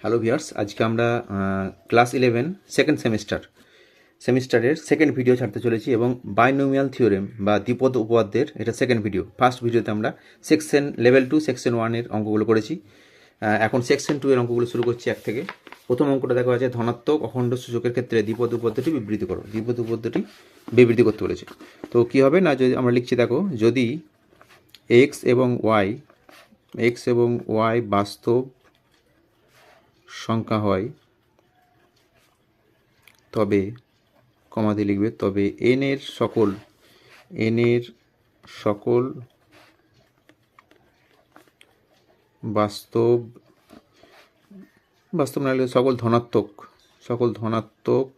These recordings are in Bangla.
হ্যালো ভিউয়ার্স, আজকে আমরা ক্লাস 11 সেকেন্ড সেমিস্টারের সেকেন্ড ভিডিও ছাড়তে চলেছি এবং বাইনোমিয়াল থিওরেম বা দ্বিপদ উপপাদ্যের এটা সেকেন্ড ভিডিও। ফার্স্ট ভিডিওতে আমরা সেকশন লেভেল 2 সেকশন 1 অঙ্কগুলো করেছি। এখন সেকশন 2 অঙ্কগুলো শুরু করছি এক থেকে। প্রথম অঙ্কটা দেখা আছে ধনাত্মক অখণ্ড সূচকের ক্ষেত্রে দ্বিপদ উপপাদ্যটি বিবৃতি করো। দ্বিপদ উপপাদ্যটি বিবৃতি করতে বলেছে। তো কী হবে না, যদি আমরা লিখছি দেখো, যদি এক্স এবং ওয়াই বাস্তব সংখ্যা হয় তবে কমা দিয়ে লিখবে, তবে এন এর সকল বাস্তব না হলে সকল ধনাত্মক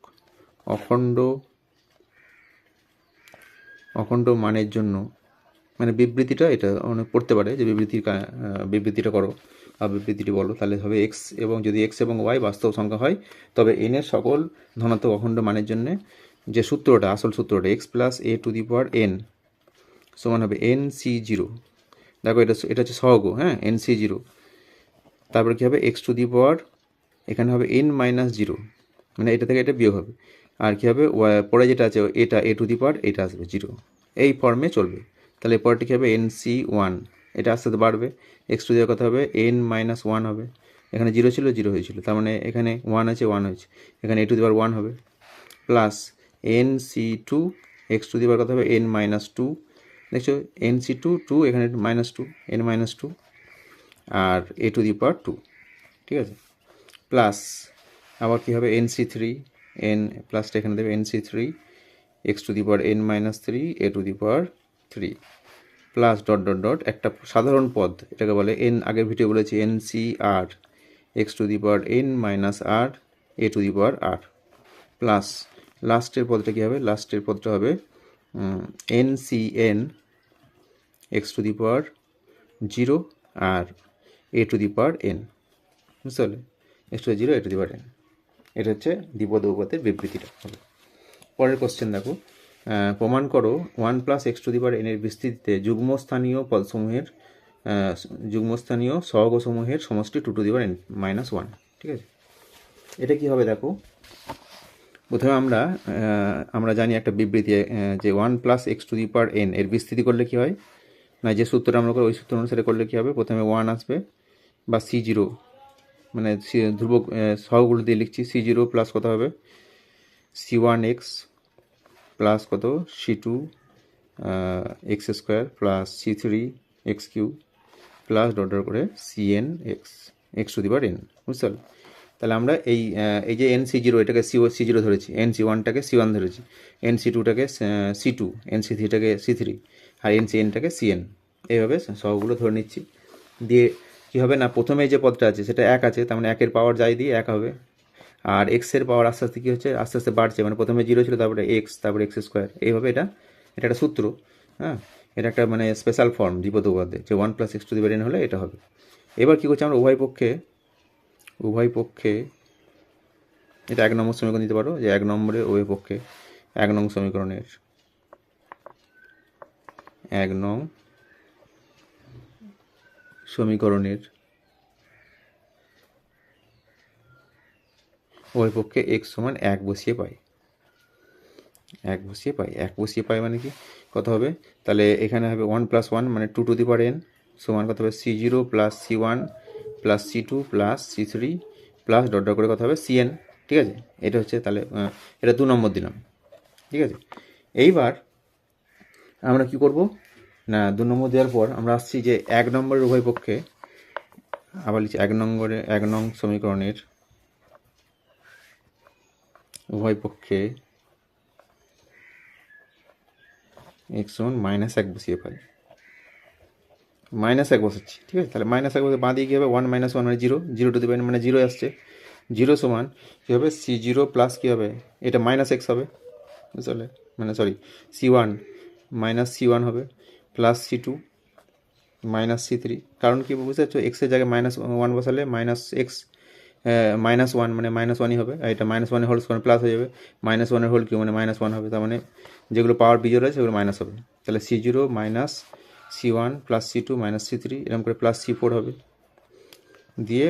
অখণ্ড মানের জন্য, মানে বিবৃতিটা এটা পড়তে পারে যে বিবৃতিটা করো বা বিবৃতিটি বলো, তাহলে হবে এক্স এবং যদি এক্স এবং ওয়াই বাস্তব সংখ্যা হয় তবে এন এর সকল ধনাত্মক অখণ্ড মানের জন্য যে সূত্রটা, আসল সূত্রটা x plus A to the power n সমান হবে এন সি জিরো। দেখো এটা হচ্ছে সহগ, হ্যাঁ, এন সি জিরো। তারপরে কী হবে, এক্স টু দি পাওয়ার এখানে হবে এন মাইনাস জিরো, মানে এটা থেকে এটা বিয়োগ হবে। আর কী হবে, পরে যেটা আছে এটা এ টু দি পাওয়ার এটা আসবে জিরো, এই ফর্মে চলবে। তাহলে পরেরটি কী হবে, এন সি ওয়ান, এটা আস্তে আস্তে বাড়বে, এক্স টু দেওয়ার কথা হবে এন মাইনাস ওয়ান হবে। এখানে জিরো ছিল, জিরো হয়েছিল, তার মানে এখানে ওয়ান আছে, ওয়ান হয়েছে, এখানে a to the power one হবে, plus n c two, x to the power কথা হবে এন মাইনাস টু, দেখছো এন সি টু টু, এখানে minus two, n minus two, আর a to the power two, ঠিক আছে। প্লাস আবার কী হবে, এন সি থ্রি, এন প্লাসটা এখানে দেবে n C three, x to the power n minus three, a to the power three, plus dot dot dot একটা সাধারণ পদ, এটাকে বলে এন, আগের ভিডিও বলেছি n C r, x to the power n minus r, a to the power r, plus লাস্টের পদটা কী হবে, লাস্টের পদটা হবে n C n, x to the power zero আর a to the power n, বুঝতে পারলে, x to the zero A to the power N. এটা হচ্ছে দ্বিপদ উপপাদ্যের বিবৃতিটা হবে। পরের কোশ্চেন দেখো, প্রমাণ করো one plus x to the power n এর বিস্তৃতিতে যুগ্মস্থানীয় সহগসমূহের সমষ্টি two to the power n minus one, ঠিক আছে। এটা কি হবে দেখো, প্রথমে আমরা জানি একটা বিবৃতি যে one plus x to the power n এর বিস্তৃতি করলে কি হয় না, যে সূত্রটা আমরা করি ওই সূত্র অনুসারে করলে কী হবে, প্রথমে ওয়ান আসবে বা সি জিরো, মানে ধ্রুবক সহগুলো দিয়ে লিখছি, সি জিরো প্লাস কত হবে সি ওয়ান এক্স প্লাস কত c two x square plus C three x cube plus dot dot করে c n x to the power n, বুঝতে পারলে। তাহলে আমরা এই যে এন সি জিরো এটাকে সি জিরো ধরেছি, এন সি ওয়ানটাকে সি ওয়ান ধরেছি, এন সি টুটাকে সি টু, এন সি থ্রিটাকে সি থ্রি, আর এন সি এনটাকে সি এন, এইভাবে সবগুলো ধরে নিচ্ছি। দিয়ে কী হবে না, প্রথমে যে পদটা আছে সেটা এক আছে, তার মানে একের পাওয়ার যাই দিয়ে এক হবে, আর এক্সের পাওয়ার আস্তে আস্তে কী হচ্ছে, আস্তে আস্তে বাড়ছে, মানে প্রথমে জিরো ছিল, তারপরে এক্স, তারপরে এক্স স্কোয়ার, এইভাবে এটা একটা সূত্র, হ্যাঁ, এটা একটা মানে স্পেশাল ফর্ম দ্বিপদ উপপাদ্যে, যে one plus x to the power N হলে এটা হবে। এবার কী করছি আমরা, উভয় পক্ষে এটা এক নম্বর সমীকরণ দিতে পারো, যে এক নম্বরে উভয় পক্ষে এক নং সমীকরণের উভয় পক্ষে এক্স সমান এক বসিয়ে পাই, এক বসিয়ে পাই মানে কি কত হবে, তাহলে এখানে হবে ওয়ান প্লাস ওয়ান মানে two to the power n সমান কত হবে C zero plus C one plus C two plus C three plus dot dot করে কত হবে সি এন, ঠিক আছে। এটা হচ্ছে তাহলে এটা 2 নম্বর দিলাম, ঠিক আছে। এইবার আমরা কি করব না, 2 নম্বর দেওয়ার পর আমরা আসছি যে এক নম্বরের উভয় পক্ষে, আবার লিখছি এক নং সমীকরণের উভয় পক্ষে এক্স সমান মাইনাস এক বসিয়ে পাই, মাইনাস এক বসাচ্ছি, ঠিক আছে। তাহলে মাইনাস এক বসে বাঁ দিয়ে কী হবে, ওয়ান মাইনাস ওয়ান মানে zero, zero to the power মানে জিরো আসছে, জিরো সমান কী হবে সি জিরো প্লাস কী হবে, এটা মাইনাস এক্স হবে, বুঝতে, মানে sorry c one minus C one হবে plus C two minus C three, কারণ কি বুঝতে পারছো, এক্সের জায়গায় মাইনাস ওয়ান বসালে মাইনাস এক্স মাইনাস ওয়ান মানে মাইনাস ওয়ানই হবে, আর এটা মাইনাস ওয়ানের হোল স্কোয়ার প্লাস হয়ে যাবে, মাইনাস ওয়ানের হোল কিউ মানে মাইনাস ওয়ান হবে, তার মানে যেগুলো পাওয়ার বিজোড় আছে সেগুলো মাইনাস হবে। তাহলে C zero minus C one plus C two minus C three এরকম করে প্লাস সি ফোর হবে, দিয়ে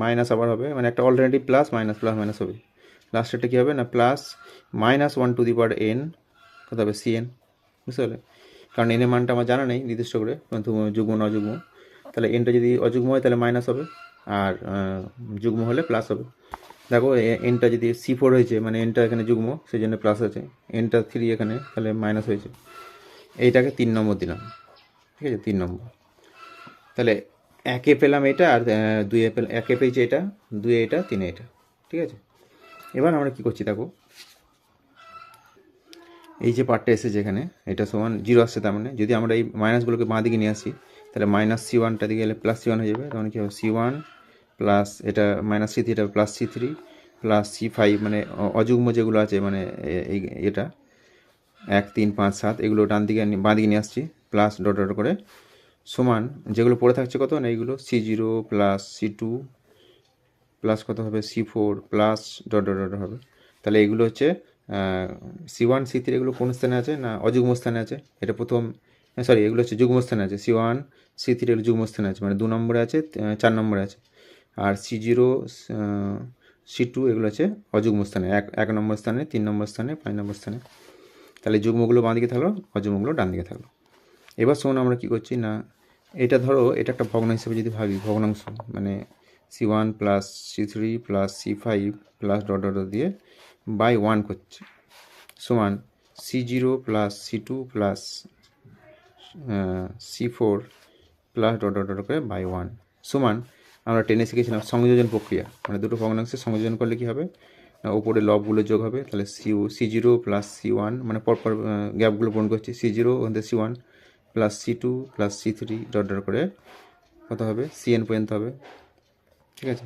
মাইনাস আবার হবে, মানে একটা অল্টারনেটিভ প্লাস মাইনাস হবে। লাস্টেরটা কী হবে না plus -1 to the power n, কত হবে cn, বুঝতে পারলে? কারণ এনের মানটা আমার জানা নেই নির্দিষ্ট করে, কিন্তু যুগ্ম না অযুগ্ম, তাহলে এনটা যদি অযুগ্ম হয় তাহলে মাইনাস হবে, আর যুগ্ম হলে প্লাস হবে। দেখো এনটা যদি C4 হয়েছে, মানে এনটা এখানে যুগ্ম, সেই জন্য প্লাস আছে, এনটা 3 এখানে, তাহলে মাইনাস হয়েছে। এইটাকে 3 নম্বর দিলাম, ঠিক আছে, 3 নম্বর। তাহলে একে পেলাম এটা, আর দুইয়ে পেলাম, একে পেয়েছি এটা, দুয়ে এটা, তিনে এটা, ঠিক আছে। এবার আমরা কি করছি দেখো, এই যে পার্টটা এসেছে এখানে, এটা সমান 0 আসছে, তার মানে যদি আমরা এই মাইনাসগুলোকে বাঁ দিকে নিয়ে আসি, তাহলে -C1টা দিকে গেলে +C1 হয়ে যাবে, তখন কী হবে C1 প্লাস এটা -C3, এটা +C3 প্লাস C5, মানে অযুগ্ম যেগুলো আছে, মানে এই এটা 1 3 5 7 এগুলো ডান দিকে বাঁ দিকে নিয়ে আসছি, প্লাস ডট ডট করে, সমান যেগুলো পড়ে থাকছে কত না এইগুলো C0 প্লাস C2 প্লাস কত হবে C4 plus dot dot dot হবে। তাহলে এগুলো হচ্ছে C1 C3 এগুলো কোন স্থানে আছে না অযুগ্ম স্থানে আছে, এটা প্রথম, সরি এগুলো হচ্ছে যুগ্ম স্থানে আছে, C1 C3 এগুলো যুগ্ম স্থানে আছে, মানে 2 নম্বরে আছে, 4 নম্বরে আছে, আর C0 C2 এগুলো আছে অযুগ্ম স্থানে, 1 নম্বর স্থানে, 3 নম্বর স্থানে, 5 নম্বর স্থানে। তাহলে যুগ্মগুলো বাঁ দিকে থাকলো, অযুগ্মগুলো ডান দিকে থাকলো। এবার শোন আমরা কী করছি না, এটা ধরো এটা একটা ভগ্ন হিসেবে যদি ভাবি, ভগ্নাংশ, মানে C1 plus C3 plus C5 plus dot dot দিয়ে বাই 1 করছে, সমান C0 plus C2 plus C4 plus dot dot dot করে বাই 1, সমান আমরা টেনে শিখেছিলাম সংযোজন প্রক্রিয়া, মানে দুটো ভগ্নাংশে সংযোজন করলে কী হবে না ওপরে লবগুলো যোগ হবে, তাহলে C0 প্লাস C1, মানে পরপর গ্যাপগুলো পূরণ করছি, C0 C1 plus C2 plus C3 dot dot করে কত হবে Cn পর্যন্ত হবে, ঠিক আছে।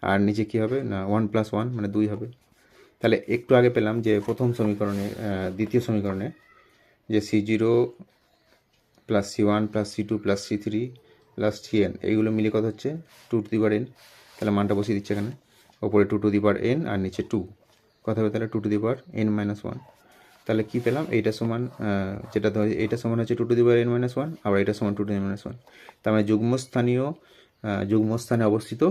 আর নিচে কী হবে না 1 + 1 মানে 2 হবে। তাহলে একটু আগে পেলাম যে প্রথম সমীকরণে, দ্বিতীয় সমীকরণে যে C0 plus C1 plus C2 plus C3 plus Cn এইগুলো মিলে কত হচ্ছে 2 টু দি পাওয়ার n, তাহলে মানটা বসিয়ে দিচ্ছে এখানে, ওপরে 2 টু দি পাওয়ার n আর নিচে 2, কত হবে তাহলে 2 টু দি পাওয়ার n - 1। তাহলে কী পেলাম, এইটা সমান যেটা ধর এইটা সমান হচ্ছে 2 টু দি পাওয়ার n - 1, আবার এটা সমান 2 টু দি পাওয়ার n - 1, তার মানে যুগ্মস্থানে অবস্থিত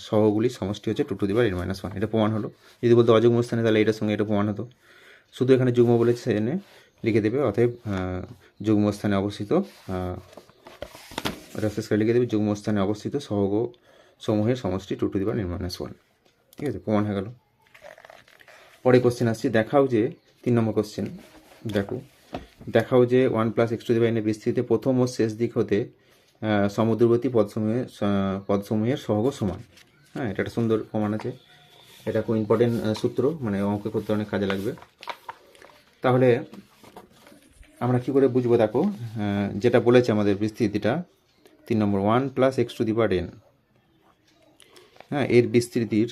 সহগুলির সমষ্টি হচ্ছে 2 টু দি পাওয়ার n - 1, এটা প্রমাণ হলো। যদি বলতো অযুগ্ম স্থানে, তাহলে এটার সঙ্গে এটা প্রমাণ হতো, শুধু এখানে যুগ্ম বলেছে সেজন্য লিখে দেবে, অতএব যুগ্মস্থানে অবস্থিত, এটা শেষ করে লিখে দেবে যুগ্মস্থানে অবস্থিত সহগ সমূহের সমষ্টি 2 টু দি পাওয়ার n - 1, ঠিক আছে, প্রমাণ হয়ে গেল। পরে কোশ্চেন আসছি, দেখাও যে 3 নম্বর কোশ্চেন, দেখাও যে 1 + x to the power n এর বিস্তৃতিতে প্রথম ও শেষ দিক হতে সমদূরবর্তী পদসমূহের সহগ সমান। হ্যাঁ, এটা একটা সুন্দর প্রমাণ আছে, এটা খুব ইম্পর্টেন্ট সূত্র, মানে অঙ্ক করতে অনেক কাজে লাগবে। তাহলে আমরা কি করে বুঝবো, দেখো যেটা বলেছে আমাদের বিস্তৃতিটা 3 নম্বর 1 + x to the power n, হ্যাঁ, এর বিস্তৃতির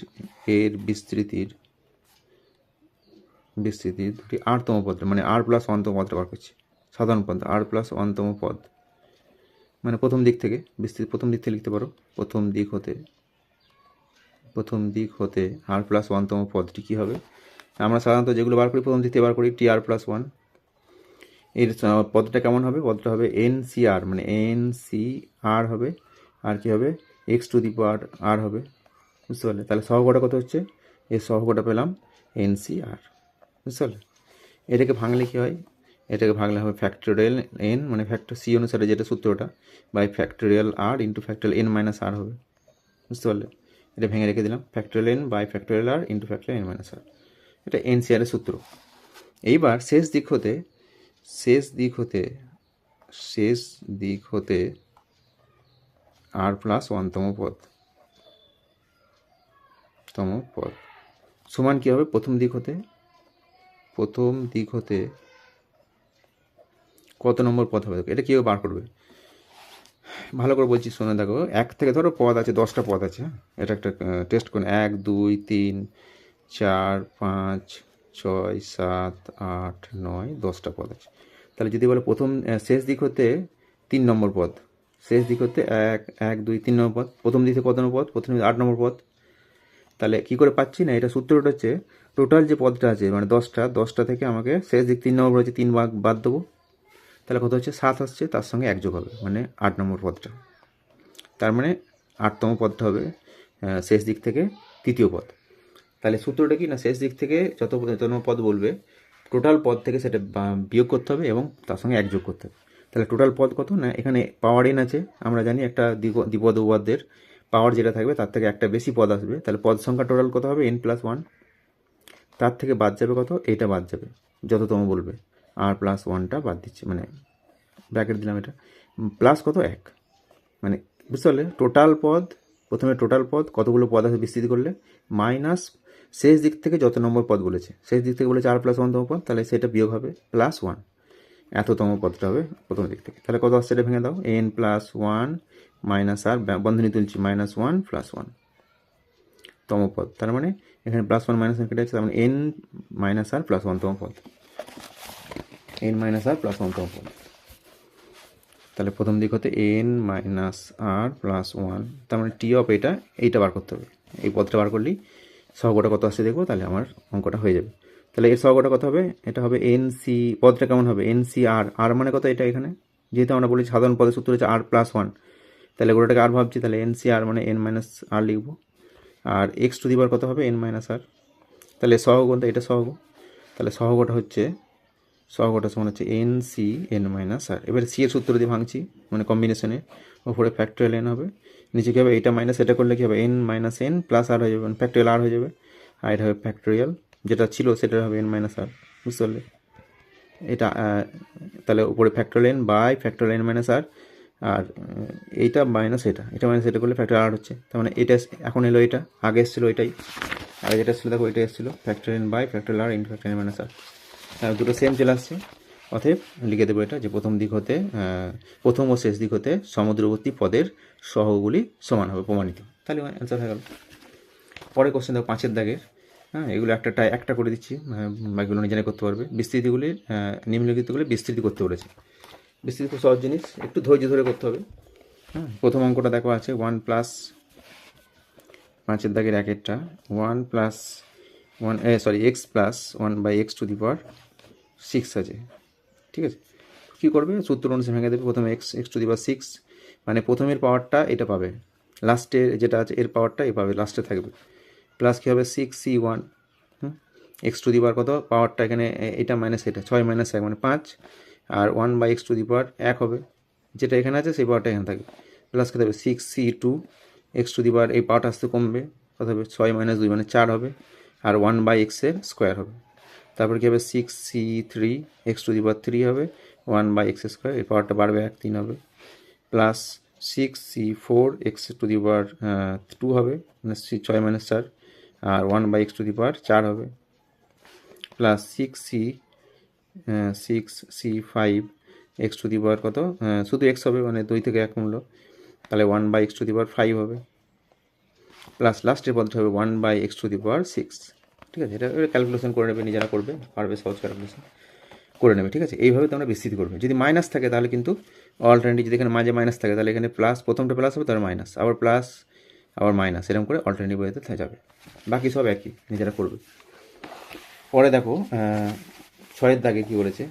দুটি r-তম পদ, মানে r + 1তম পদটা বার করছি, সাধারণ পদ r + 1তম পদ, মানে প্রথম দিক থেকে বিস্তৃতি, প্রথম দিক থেকে লিখতে পারো, প্রথম দিক হতে r + 1তম পদটি কী হবে, আমরা সাধারণত যেগুলো বার করি প্রথম দিক থেকে বার করি tr + 1, এর পদটা কেমন হবে, পদটা হবে NCR, মানে NCR হবে, আর কি হবে x to the power r হবে, বুঝতে পারলে? তাহলে সহগটা কত হচ্ছে, এর সহগটা পেলাম NCR, বুঝতে পারলে? এটাকে ভাঙলে কী হয়, এটাকে ভাঙলে হবে ফ্যাক্টোরিয়াল n, মানে ফ্যাক্টর c অনুসারে যেটা সূত্রটা, by factorial r into factorial n - r হবে, বুঝতে পারলে? এটা ভেঙে রেখে দিলাম, factorial n by factorial r into factorial n - r, এটা NCR এর সূত্র। এইবার শেষ দিক হতে r + 1তম পদ সমান কী হবে, প্রথম দিক হতে কত নম্বর পদ হবে, এটা কীভাবে বার করবে, ভালো করে বলছি শোনো, দেখো 1 থেকে ধরো পদ আছে 10টা পদ আছে, এটা একটা টেস্ট করুন, 1 2 3 4 5 6 7 8 9 10টা পদ আছে। তাহলে যদি বলে প্রথম শেষ দিক হতে 3 নম্বর পদ, শেষ দিক হতে 1 1 2 3 নম্বর পদ, প্রথম দিকে কত নম্বর পদ, প্রথম দিকে 8 নম্বর পদ। তাহলে কী করে পাচ্ছি না, এটা সূত্রটা হচ্ছে টোটাল যে পদটা আছে, মানে 10টা থেকে আমাকে শেষ দিক 3 নম্বর হচ্ছে 3 ভাগ বাদ দেবো, তাহলে কত হচ্ছে 7 আসছে, তার সঙ্গে 1 যোগ হবে, মানে 8 নম্বর পদটা। তার মানে 8তম পদটা হবে শেষ দিক থেকে তৃতীয় পদ। তাহলে সূত্রটা কি না, শেষ দিক থেকে যততম পদ বলবে টোটাল পদ থেকে সেটা বিয়োগ করতে হবে এবং তার সঙ্গে 1 যোগ করতে হবে। তাহলে টোটাল পদ কত না, এখানে পাওয়ার n আছে, আমরা জানি একটা দ্বিপদ উপপাদ্যের পাওয়ার যেটা থাকবে তার থেকে একটা বেশি পদ আসবে, তাহলে পদ সংখ্যা টোটাল কত হবে n+1, তার থেকে বাদ যাবে কত, এইটা বাদ যাবে যততম বলবে, r+1টা বাদ দিচ্ছে, মানে ব্র্যাকেট দিলাম, এটা প্লাস কত 1, মানে বুঝতে পারলে টোটাল পদ, প্রথমে টোটাল পদ কতগুলো পদ আছে বিস্তৃতি করলে, মাইনাস শেষ দিক থেকে যত নম্বর পদ বলেছে, শেষ দিক থেকে বলেছে r+1তম পদ, তাহলে সেটা বিয়োগ হবে +1, এততম পদটা হবে প্রথম দিক থেকে। তাহলে কত আসছে এটা ভেঙে দাও, n+1 মাইনাস আর বন্ধনী তুলছি -1 +1 তম পদ, তার মানে এখানে +1 -1 কেটে যাচ্ছে, তার মানে n-r+1তম পদ, n-r+1তম পদ। তাহলে প্রথম দিক হতে n-r+1, তার মানে টি অফ এইটা বার করতে হবে, এই পদটা বার করলেই সহগটা কত আসছে দেখবো, তাহলে আমার অঙ্কটা হয়ে যাবে। তাহলে এর সহগটা কত হবে, এটা হবে এনসি, পদটা কেমন হবে NCR, আর মানে কত এটা, এখানে যেহেতু আমরা বলি সাধারণ পদের সূত্র হচ্ছে r+1, তাহলে গোটাটাকে আর ভাবছি, তাহলে NCR মানে n-r লিখবো, আর x⁴ কত হবে n-r, তাহলে সহগ, এটা সহগ, তাহলে সহগটা সমান হচ্ছে NC(n-r)। এবারে সি এর সূত্র দিয়ে ভাঙছি, মানে কম্বিনেশনে, ওপরে ফ্যাক্টরিয়াল n হবে, নিচে কী হবে, এটা মাইনাস এটা করলে কী হবে, n-n প্লাস আর হয়ে যাবে, ফ্যাক্টরিয়াল আর হয়ে যাবে, আর এটা হবে ফ্যাক্টরিয়াল, যেটা ছিল সেটা হবে n-r, বুঝতে পারলে এটা। তাহলে উপরে factorial n by factorial n-r, আর এইটা মাইনাস এটা মাইনাস এটা করলে ফ্যাক্টরিয়াল আর হচ্ছে, তার মানে এটা এখন এলো, এটা আগে এসেছিলো, এটাই আগে যেটা ছিল দেখো, এটা এসেছিলো factorial n by factorial r into factorial n-r, দুটো সেম চলে আসছে। অতএব লিখে দেবো এটা, যে প্রথম ও শেষ দিক হতে সমুদ্রবর্তী পদের সহগুলি সমান হবে, প্রমাণিত। তাহলে অ্যান্সার হয়ে গেল। পরে কোশ্চেন দেখো 5-এর দাগের, এগুলো একটা করে দিচ্ছি, বাকিগুলো নিজেরাই করতে পারবে। বিস্তৃতিগুলির নিম্নলিখিতগুলি বিস্তৃতি করতে বলেছে। বিস্তৃতি খুব সহজ জিনিস, একটু ধৈর্য ধরে করতে হবে। প্রথম অঙ্কটা দেখো আছে 1+, 5-এর দাগের 1-এরটা 1+1 x+1/x⁶ আছে, ঠিক আছে। কী করবে, সূত্র অনুসারে ভেঙে দেবে, প্রথমে x⁶, মানে প্রথমের পাওয়ারটা এটা পাবে, লাস্টে যেটা আছে এর পাওয়ারটা এ পাবে, লাস্টে থাকবে, প্লাস কী হবে 6c1, x⁴ কত, পাওয়ারটা এখানে এটা মাইনাস এটা 6 - 1 মানে 5, আর 1/x⁴ 1 হবে, যেটা এখানে আছে সেই পাওয়ারটা এখানে থাকবে, প্লাস কী হবে 6c2, x⁴ এই পাওয়ারটা আসতে কমবে, কত হবে 6 - 2 মানে 4 হবে, আর 1/x² হবে, তারপর কী হবে 6c3, x⁴ 3 হবে, 1/x², এই পাওয়ারটা বাড়বে 1, 3 হবে, প্লাস 6c4, x⁴ 2 হবে, মানে 6 - 4, আর 1/x⁴ 4 হবে, প্লাস 6c5, x⁴ কত, শুধু x হবে, মানে 2 থেকে 1 কমলো, তাহলে 1/x⁴ 5 হবে, প্লাস লাস্টের পদটা হবে 1/x⁶, ঠিক আছে। এটা ক্যালকুলেশন করে নেবে, নিজেরা করবে, পারবে, সহজ ক্যালকুলেশন করে নেবে, ঠিক আছে। এইভাবে তোমরা বিস্তৃতি করবে। যদি মাইনাস থাকে তাহলে কিন্তু অল্টারনেটিভ, যদি এখানে মাঝে মাইনাস থাকে তাহলে এখানে প্লাস, প্রথমটা প্লাস হবে, তারপর মাইনাস, আবার প্লাস, আবার মাইনাস, এরকম করে অল্টারনেটিভ ওয়েতে যাবে, বাকি সব একই, নিজেরা করবে। পরে দেখো 6-এর দাগে কী বলেছে,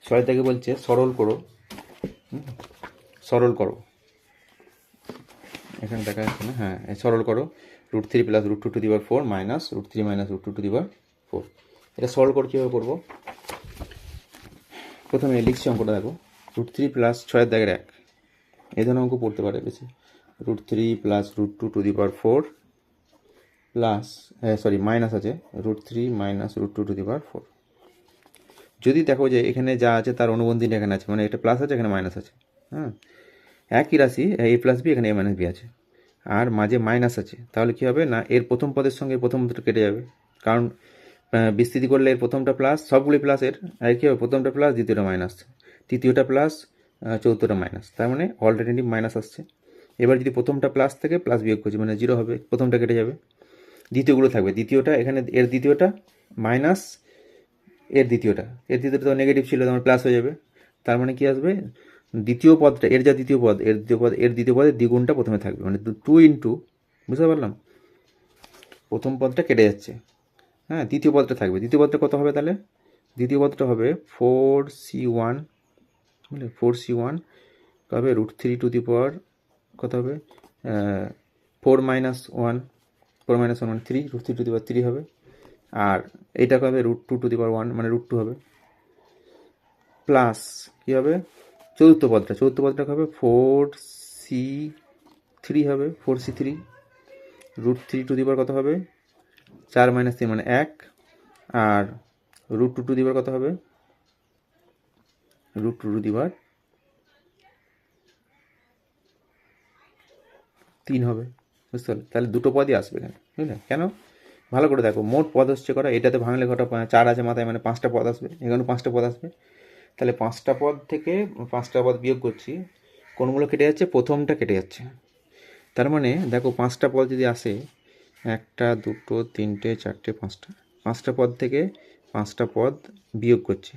6-এর দাগে বলছে সরল করো, এখানে দেখা যাচ্ছে না, সরল করো, √3 + √2⁴ মাইনাস √3 - √2⁴, এটা সরল করে কীভাবে করবো, প্রথমে লিখছি অঙ্কটা দেখো, √3 + 6-এর দাগের 1, এই ধরনের অঙ্ক পড়তে পারে বেশি, √3 + √2⁴ প্লাস, মাইনাস আছে, √3 - √2⁴। যদি দেখো যে এখানে যা আছে তার অনুবন্ধীটা এখানে আছে, মানে এটা প্লাস আছে, এখানে মাইনাস আছে, একই রাশি a + b, এখানে a - b আছে, আর মাঝে মাইনাস আছে, তাহলে কী হবে না, এর প্রথম পদের সঙ্গে প্রথম পদটা কেটে যাবে, কারণ বিস্তৃতি করলে এর প্রথমটা প্লাস, সবগুলি প্লাস, এর আর কী হবে, প্রথমটা প্লাস, দ্বিতীয়টা মাইনাস, তৃতীয়টা প্লাস, চতুর্থটা মাইনাস, তার মানে অল্টারনেটিভ মাইনাস আসছে। এবার যদি প্রথমটা প্লাস থেকে প্লাস বিয়োগ করছি, মানে 0 হবে, প্রথমটা কেটে যাবে, দ্বিতীয়গুলো থাকবে, দ্বিতীয়টা এখানে, এর দ্বিতীয়টা মাইনাস, এর দ্বিতীয়টা তো নেগেটিভ ছিল, তোমার প্লাস হয়ে যাবে, তার মানে কি আসবে, দ্বিতীয় পদটা, এর যা দ্বিতীয় পদ, এর দ্বিতীয় পদের দ্বিগুণটা প্রথমে থাকবে, মানে 2 ইন্টু, বুঝতে পারলাম, প্রথম পদটা কেটে যাচ্ছে, দ্বিতীয় পদটা থাকবে, দ্বিতীয় পদটা কত হবে, তাহলে দ্বিতীয় পদটা হবে 4c1, বুঝলে 4c1 হবে √3 ⁴ কত হবে 4 - 1, 4 - 1 মানে 3, √3 হবে। আর এইটা হবে √2 মানে √2 হবে, প্লাস কী হবে চতুর্থ পদটা হবে 4c3 হবে, 4c3 √3 কত হবে 4 - 3 মানে 1, আর √2 কত হবে √2 হবে, বুঝতে পারলে? তাহলে দুটো পদই আসবে এখানে, বুঝলে? কেন? ভালো করে দেখো, মোট পদ হচ্ছে কটা, এটাতে ভাঙলে কটা 4 আছে মাথায়, মানে 5টা পদ আসবে, এখানেও 5টা পদ আসবে। তাহলে 5টা পদ থেকে 5টা পদ বিয়োগ করছি, কোনগুলো কেটে যাচ্ছে, প্রথমটা কেটে যাচ্ছে। তার মানে দেখো 5টা পদ যদি আসে, 1, 2, 3, 4, 5টা পদ থেকে 5টা পদ বিয়োগ করছি,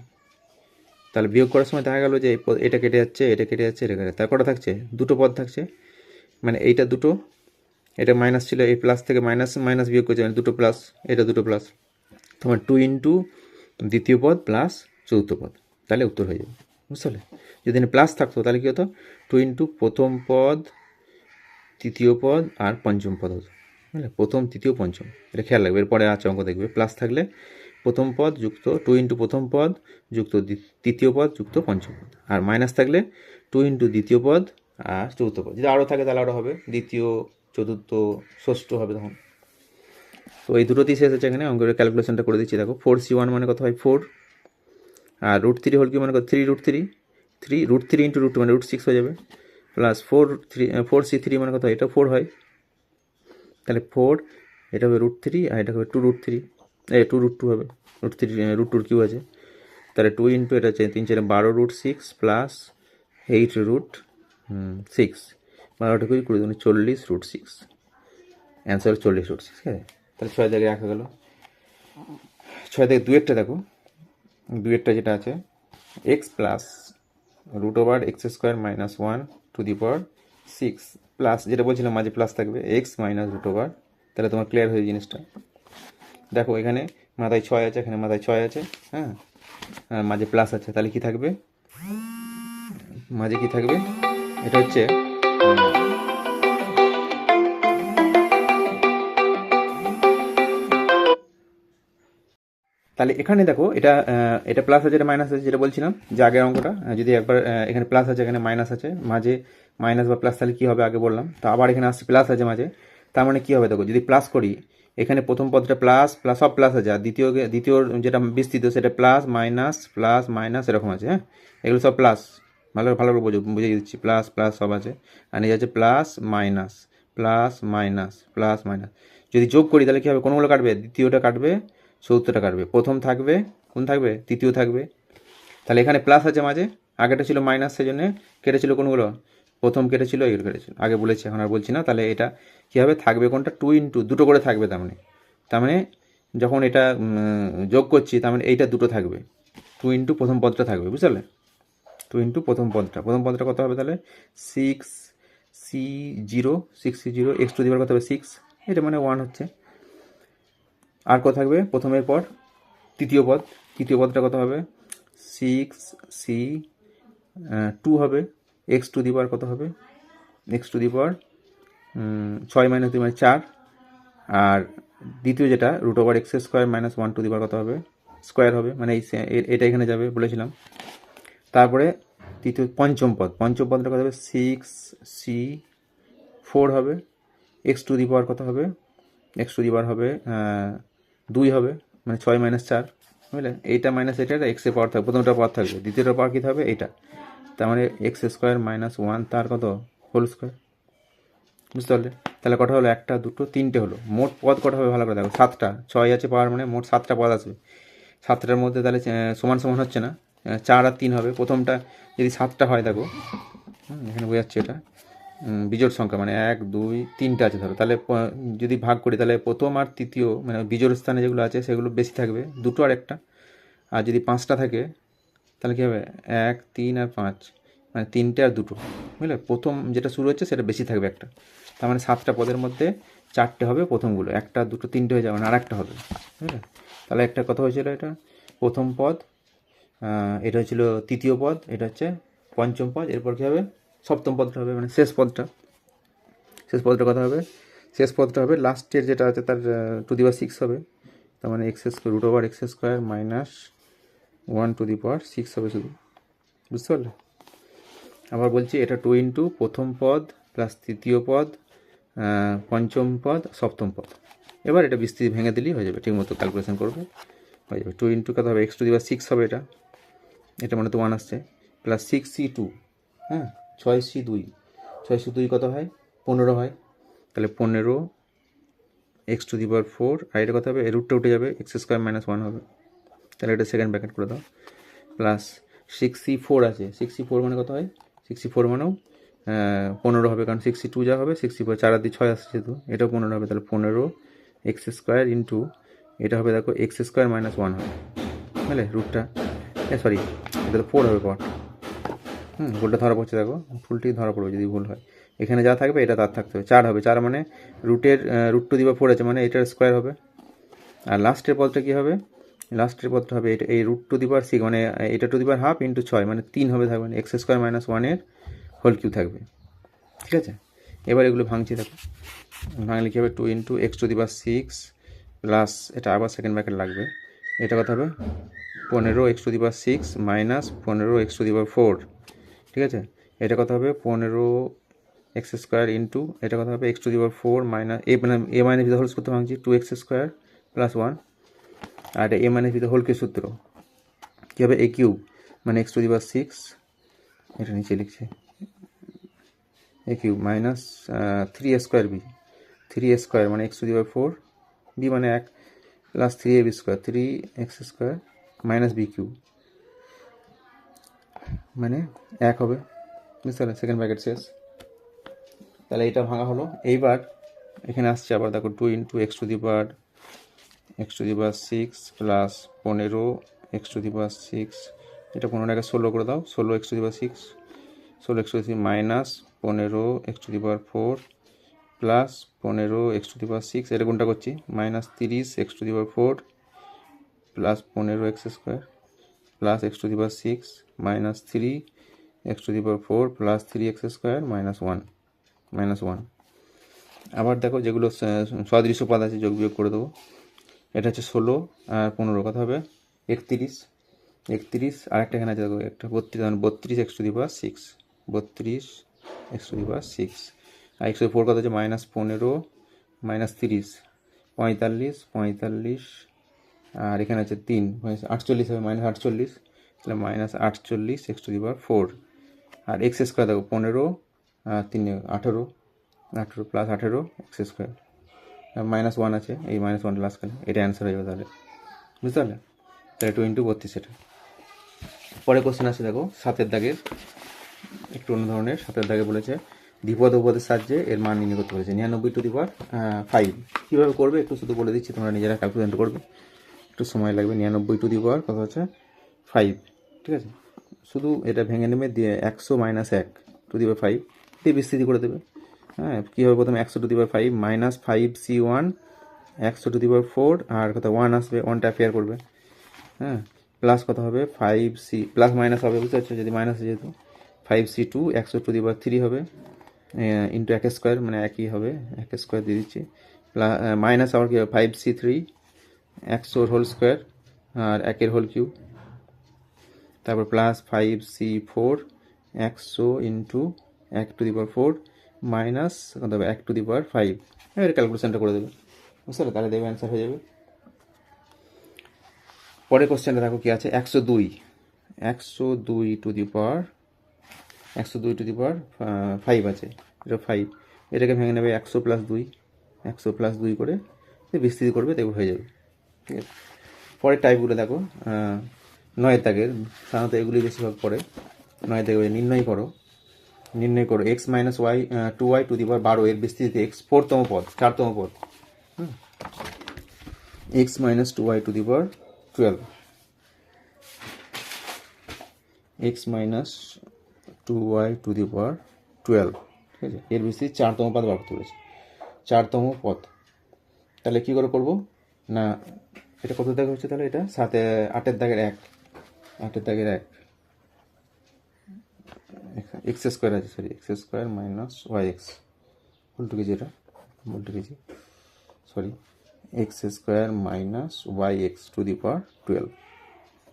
তাহলে বিয়োগ করার সময় দেখা গেল যে এটা কেটে যাচ্ছে, এটা কেটে যাচ্ছে, এটা কেটে, তার কটা থাকছে, দুটো পদ থাকছে, মানে এইটা দুটো, এটা মাইনাস ছিল, এই প্লাস থেকে মাইনাস বিয়োগ করছে, মানে দুটো প্লাস, এটা দুটো প্লাস, তোমার 2 ইন্টু দ্বিতীয় পদ প্লাস চতুর্থ পদ, তাহলে উত্তর হয়ে যাবে, বুঝতে পারলে? যদি প্লাস থাকতো তাহলে কী হতো, 2 ইন্টু প্রথম পদ, তৃতীয় পদ আর পঞ্চম পদ হতো, বুঝলে? প্রথম, তৃতীয়, পঞ্চম, এটা খেয়াল রাখবে, এরপরে আছে অঙ্ক দেখবে। প্লাস থাকলে প্রথম পদ যুক্ত 2 ইন্টু প্রথম পদ যুক্ত তৃতীয় পদ যুক্ত পঞ্চম পদ, আর মাইনাস থাকলে 2 ইন্টু দ্বিতীয় পদ আর চতুর্থ পদ, যদি আরও থাকে তাহলে আরও হবে, দ্বিতীয়, চতুর্থ, ষষ্ঠ হবে তখন। তো এই দুটোতেই শেষ হচ্ছে, এখানে অঙ্কের ক্যালকুলেশনটা করে দিচ্ছি। দেখো 4c1 মানে কত হয় 4, আর √3 হোল কি মানে কত 3 √3 ইন্টু √2 মানে √6 হয়ে যাবে, প্লাস 4c3 মানে কত, এটা 4 হয়, তাহলে 4, এটা হবে √3, আর এটা হবে 2√3, 2√2 হবে, √2 কিউ আছে, তাহলে 2 ইন্টু এটা হচ্ছে 3 4 12 √6 প্লাস 8 √6, 12টা কুড়ি, 20 × 40 √6, অ্যান্সার 40 √6, ঠিক আছে? তাহলে 6 জায়গায় রাখা গেল। 6 থেকে 2-এরটা দেখো, 2-এরটা যেটা আছে x প্লাস √x² - 1 ⁻6 প্লাস, যেটা বলছিলাম মাঝে প্লাস থাকবে, x মাইনাস √, তাহলে তোমার ক্লিয়ার হয়ে জিনিসটা। দেখো এখানে মাথায় 6 আছে, এখানে মাথায় 6 আছে, হ্যাঁ, মাঝে প্লাস আছে, তাহলে কি থাকবে, মাঝে কি থাকবে, এটা হচ্ছে তাহলে এখানে দেখো এটা প্লাস আছে, এটা মাইনাস আছে, যেটা বলছিলাম যে আগের অঙ্কটা, যদি একবার এখানে প্লাস আছে, এখানে মাইনাস আছে, মাঝে মাইনাস বা প্লাস, তাহলে কী হবে আগে বললাম, তো আবার এখানে আসছে প্লাস আছে মাঝে, তার মানে কী হবে দেখো, যদি প্লাস করি, এখানে প্রথম পদটা প্লাস প্লাস সব প্লাস আছে, আর দ্বিতীয় যেটা বিস্তৃত সেটা প্লাস মাইনাস এরকম আছে, হ্যাঁ, এগুলো সব প্লাস, ভালো করে বুঝে দিচ্ছি, প্লাস সব আছে, আর নিয়ে যাচ্ছে প্লাস মাইনাস, যদি যোগ করি তাহলে কী হবে, কোনগুলো কাটবে, দ্বিতীয়টা কাটবে, চতুর্থটা কাটবে, প্রথম থাকবে, কোন থাকবে, তৃতীয় থাকবে, তাহলে এখানে প্লাস আছে মাঝে, আগেটা ছিল মাইনাস, সেই জন্য কেটেছিল কোনগুলো, প্রথম কেটেছিল, এগুলো কেটেছিল, আগে বলেছি, এখন আর বলছি না। তাহলে এটা কী হবে, থাকবে কোনটা, 2 ইন্টু দুটো করে থাকবে, তার মানে যখন এটা যোগ করছি, তার মানে এইটা দুটো থাকবে, 2 ইন্টু প্রথম পদটা থাকবে, বুঝলে? 2 ইন্টু প্রথম পদটা কত হবে, তাহলে 6c0 x² কত হবে 6, এটা মানে 1 হচ্ছে, আর কত থাকবে প্রথমের পর তৃতীয় পদটা কত হবে 6c2 হবে, x² কত হবে, x² 6 - 2 মানে 4, আর দ্বিতীয় যেটা √x² - 1 কত হবে, স্কোয়ার হবে, মানে এটা এখানে যাবে বলেছিলাম। তারপরে তৃতীয় পঞ্চম পদটা কত হবে 6c4 হবে, x² কত হবে, x² হবে 2 হবে, মানে 6 - 4, বুঝলে? এইটা মাইনাস এটা এক্সের পাওয়ার থাকবে, প্রথমটা পাওয়ার থাকবে, দ্বিতীয়টা পাওয়ার কী থাকবে, এইটা, তার মানে x² - 1 তার কত হোল স্কোয়ার, বুঝতে পারলে? তাহলে কটা হলো, 1 2 3টে হলো, মোট পদ কটা হবে ভালো করে দেখো, 7টা, 6 আছে পাওয়ার, মানে মোট 7টা পদ আসবে, 7টার মধ্যে তাহলে সমান হচ্ছে না, 4 আর 3 হবে, প্রথমটা যদি 7টা হয় দেখো, এখানে বোঝাচ্ছে এটা বিজোড় সংখ্যা, মানে 1 2 3টা আছে ধরো, তাহলে যদি ভাগ করি তাহলে প্রথম আর তৃতীয় মানে বিজোড় স্থানে যেগুলো আছে সেগুলো বেশি থাকবে, 2টো আর 1টা, আর যদি 5টা থাকে তাহলে কী হবে 1 3 আর 5, মানে 3টে আর 2টো, বুঝলে? প্রথম যেটা শুরু হচ্ছে সেটা বেশি থাকবে একটা, তার মানে 7টা পদের মধ্যে 4টে হবে প্রথমগুলো, 1 2 3টে হয়ে যাবে না, আর একটা হবে, বুঝলে? তাহলে একটা কথা হয়েছিল, এটা প্রথম পদ, এটা হচ্ছিল তৃতীয় পদ, এটা হচ্ছে পঞ্চম পদ, এরপর কী হবে সপ্তম পদটা হবে, মানে শেষ পদটা, শেষ পদটা কথা হবে, শেষ পদটা হবে লাস্টের যেটা আছে তার টু দি পাওয়ার 6 হবে, তার মানে x square root over x square minus 1 to the power 6 হবে শুধু, বুঝতে পারলে? আবার বলছি এটা 2 ইন্টু প্রথম পদ প্লাস তৃতীয় পদ, পঞ্চম পদ, সপ্তম পদ। এবার এটা বিস্তৃতি ভেঙে দিলেই হয়ে যাবে, ঠিক মতো ক্যালকুলেশন করবে, হয়ে যাবে। 2 ইন্টু কত হবে, এক্স টু দি পাওয়ার 6 হবে, এটা মানে তো 1 আসছে, প্লাস 6c2, হ্যাঁ 6c2, 6c2 কত হয়, 15 হয়, তাহলে 15 এক্স টু দি পাওয়ার 4, আর এটা কত হবে, রুটটা উঠে যাবে, এক্স স্কোয়ার মাইনাস 1 হবে, তাহলে এটা সেকেন্ড ব্র্যাকেট করে দাও, প্লাস 6c4 আছে, 6c4 মানে কত হয়, 6c4 মানেও 15 হবে, কারণ 6c2 যা হবে 6c4, 4 আর 6 আসছে যেহেতু, এটাও 15 হবে, তাহলে 15 এক্স স্কোয়ার ইন্টু এটা হবে দেখো এক্স স্কোয়ার মাইনাস 1 হবে, বুঝলে রুটটা, সরি এটা তো 4 হবে পাওয়ার, ভুলটা ধরা পড়ছে দেখো, ভুলটি ধরা পড়বে যদি ভুল হয়, এখানে যা থাকবে এটা তার থাকতে হবে, 4 হবে, 4 মানে রুট টু দি পাওয়ার 4 আছে মানে এটার স্কোয়ার হবে, আর লাস্টের পদটা কী হবে, লাস্টের পদটা হবে এটা এই রুট টু দি পাওয়ার 6, মানে এটা to the power half into 6 মানে 3 হবে, থাকবে না এক্স স্কোয়ার মাইনাস 1-এর হোল কিউ থাকবে, ঠিক আছে? এবার এগুলো ভাঙছি দেখো, ভাঙলে কী হবে, 2 into x to the power 6 plus এটা আবার সেকেন্ড ব্র্যাকেট লাগবে, এটা কত হবে 15 x to the power 6 minus 15 x to the power 4, ঠিক আছে? এটা কত হবে 15 এক্স স্কোয়ার ইন্টু এটা কত হবে x to the power 4 minus a minus b whole করতে ভাঙছি 2x স্কোয়ার প্লাস 1, আর এটা a minus b whole cube সূত্র কী হবে, এ কিউব মানে এক্স টু দি পাওয়ার 6, এটা নিচে লিখছি a cube minus 3a square b, 3a square মানে x to the power 4, b মানে 1 plus 3ab square 3x square minus b cube মানে 1 হবে, বুঝতে পারলে? সেকেন্ড ব্র্যাকেট শেষ, তাহলে এটা ভাঙা হলো। এইবার এখানে আসছে আবার দেখো 2 into x to the power 6 plus 15 x to the power 6, এটা 15টাকে 16 করে দাও, 16 x to the power 6, 16 x to the minus 15 x to the power 4 plus 15 x to the power 6, এটা কোনটা করছি minus 30 x to the power 4 plus 15 x square plus x to the power 6 minus 3 x to the power 4 plus 3x square minus 1। আবার দেখো যেগুলো সদৃশ্য পদ আছে যোগ বিয়োগ করে দেবো, এটা হচ্ছে 16 আর 15 কত হবে 31, আরেকটা এখানে আছে দেখো একটা 32 x to the power 6, 32 x to the power 6, আর এক্স টু দি 4 কত হচ্ছে মাইনাস 15 মাইনাস 30 45, আর এখানে আছে 3 48 হবে মাইনাস 48, তাহলে minus 48 x to the power 4, আর এক্স স্কোয়ার দেখো 15 3 18 প্লাস 18 এক্স স্কোয়ার মাইনাস 1 আছে, এই মাইনাস 1 লাস্ট কালে এটা অ্যান্সার হয়ে যাবে, তাহলে বুঝতে পারলে? তাহলে 2 ইন্টু 32 এটা। পরে কোশ্চেন আছে দেখো 7-এর দাগের, একটু অন্য ধরনের। 7-এর দাগে বলেছে দ্বিপদ উপপদের সাহায্যে এর মান নির্ণয় করতে বলেছে 99 টু দি পাওয়ার 5, কীভাবে করবে একটু শুধু বলে দিচ্ছি, তোমরা নিজেরা ক্যালকুলেশন করবে, একটু সময় লাগবে। 99 টু দি পাওয়ার কত হচ্ছে 5, ঠিক আছে? শুধু এটা ভেঙে নেবে দিয়ে 100 মাইনাস 1 টু দি পাওয়ার 5 দিয়ে বিস্তৃতি করে দেবে, হ্যাঁ কী হবে প্রথমে 100 to the power 5 minus 5c1 100 to the power 4, আর কত 1 আসবে, 1টা অ্যাপিয়ার করবে, হ্যাঁ প্লাস কত হবে 5c প্লাস মাইনাস হবে, বুঝতে পারছো, যদি মাইনাস যেহেতু 5c2 100 টু দি পাওয়ার 3 হবে ইন্টু 1 স্কোয়ার মানে একই হবে, 1 স্কোয়ার দিয়ে দিচ্ছি, প্লাস মাইনাস আবার কী হবে 5c3 100 হোল স্কোয়ার আর 1-এর হোল কিউব, তারপর plus 5c4 100 into 1 to the power 4 minus কত হবে 1 টু দি পাওয়ার 5, এর ক্যালকুলেশনটা করে দেবে, বুঝতে পারলে? তাহলে দেবে অ্যান্সার হয়ে যাবে। পরের কোশ্চেনটা দেখো কী আছে 102 টু দি পাওয়ার 5 আছে, এটা 5, এটাকে ভেঙে নেবে 100 প্লাস 2 করে বিস্তৃতি করবে, দেখবে হয়ে যাবে, ঠিক আছে? পরের টাইপগুলো দেখো 9-এর দাগের, সাধারণত এগুলি বেশিরভাগ পড়ে। 9-এর দাগে নির্ণয় করো x minus y 2y to the power 12 এর বিস্তৃতিতে এক্স 4তম পদ 4তম পদ, x minus 2y to the power 12, x minus 2y to the power 12, ঠিক আছে? এর বিস্তৃতি 4তম পদ বার করতে বলেছে, 4তম পদ। তাহলে কী করে করবো না, এটা কত দাগে হচ্ছে, তাহলে এটা 8-এর দাগের 1, 8-এর দাগের 1 এক্স স্কোয়ার আছে, sorry x square minus y x, উল্টো কেজি, এটা উল্টো কেজি, sorry, x square minus y x to the power 12,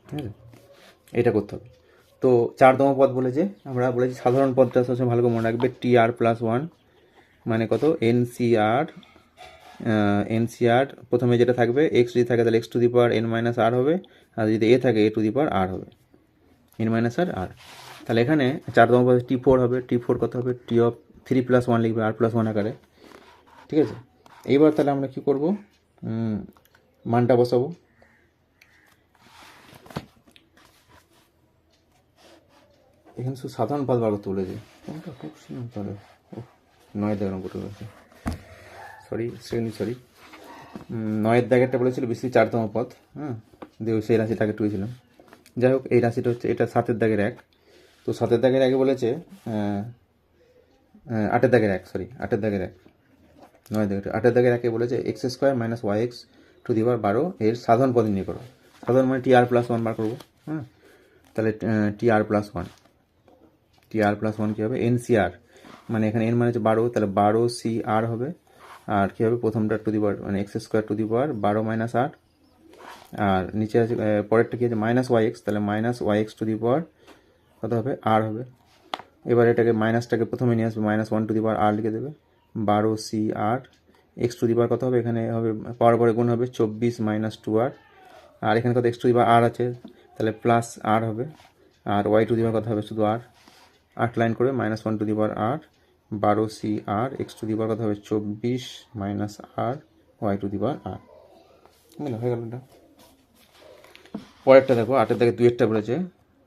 ঠিক আছে, এটা করতে হবে। তো 4তম পদ বলেছে, আমরা বলেছি সাধারণ পদটা সবসময় ভালো করে মনে রাখবে, টি আর প্লাস 1 মানে কত, এনসিআর প্রথমে যেটা থাকবে, এক্স যদি থাকে তাহলে x to the power n minus r হবে, আর যদি এ থাকে এ টু দি পাওয়ার আর হবে, এন মাইনাস আর। তাহলে এখানে 4তম পদে T4 হবে, T4 কত হবে, টি অফ 3+1 লিখবে আর প্লাস 1 আকারে, ঠিক আছে। এইবার তাহলে আমরা কি করব, মানটা বসাবো। এখানে শুধু সাধারণ পদ বার করতে বলেছে, কোনটা খুব তাহলে 9 দাগের অঙ্কটা রয়েছে, সরি 9 দাগেরটা বলেছিল বিশ্রী 4তম পদ, হ্যাঁ, দিয়ে সেই রাশিটাকে টুয়েছিলাম। যাই হোক, এই রাশিটা হচ্ছে, এটা 7 দাগের 1, তো 7 দাগের 1 বলেছে 8 দাগের 1, সরি 8 দাগের 1, 9 দাগের 8 দাগের 1 বলেছে x square minus y x to the power 12 এর সাধারণ পদ নির্ণয় করো। সাধারণ মানে টি আর প্লাস 1 বার করবো, হ্যাঁ, তাহলে টি আর প্লাস 1 কী হবে, এনসিআর মানে এখানে এন মানে হচ্ছে 12, তাহলে 12 সি আর হবে, আর কী হবে প্রথমটা টু দি পাওয়ার মানে x square to the power 12 minus r, আর নিচে আছে পরেরটা কী আছে মাইনাস ওয়াই এক্স, তাহলে minus y x to the power কত হবে আর হবে। এবার এটাকে মাইনাসটাকে প্রথমে নিয়ে আসবে, -1 টু দি পাওয়ার আর লিখে দেবে, 12 C r, x to the power কত হবে, এখানে হবে পাওয়ার পরে গুণ হবে 24 মাইনাস 2r, আর এখানে কত এক্স টু দি পাওয়ার আর আছে, তাহলে প্লাস আর হবে, আর ওয়াই টু দি পাওয়ার কত হবে শুধু আর, 8 লাইন করে -1 to the power r, 12 C r, x to the power কত হবে 24 minus r, y to the power r, হয়ে গেল এটা। পরেরটা দেখো, 8 থেকে 2 বলেছে,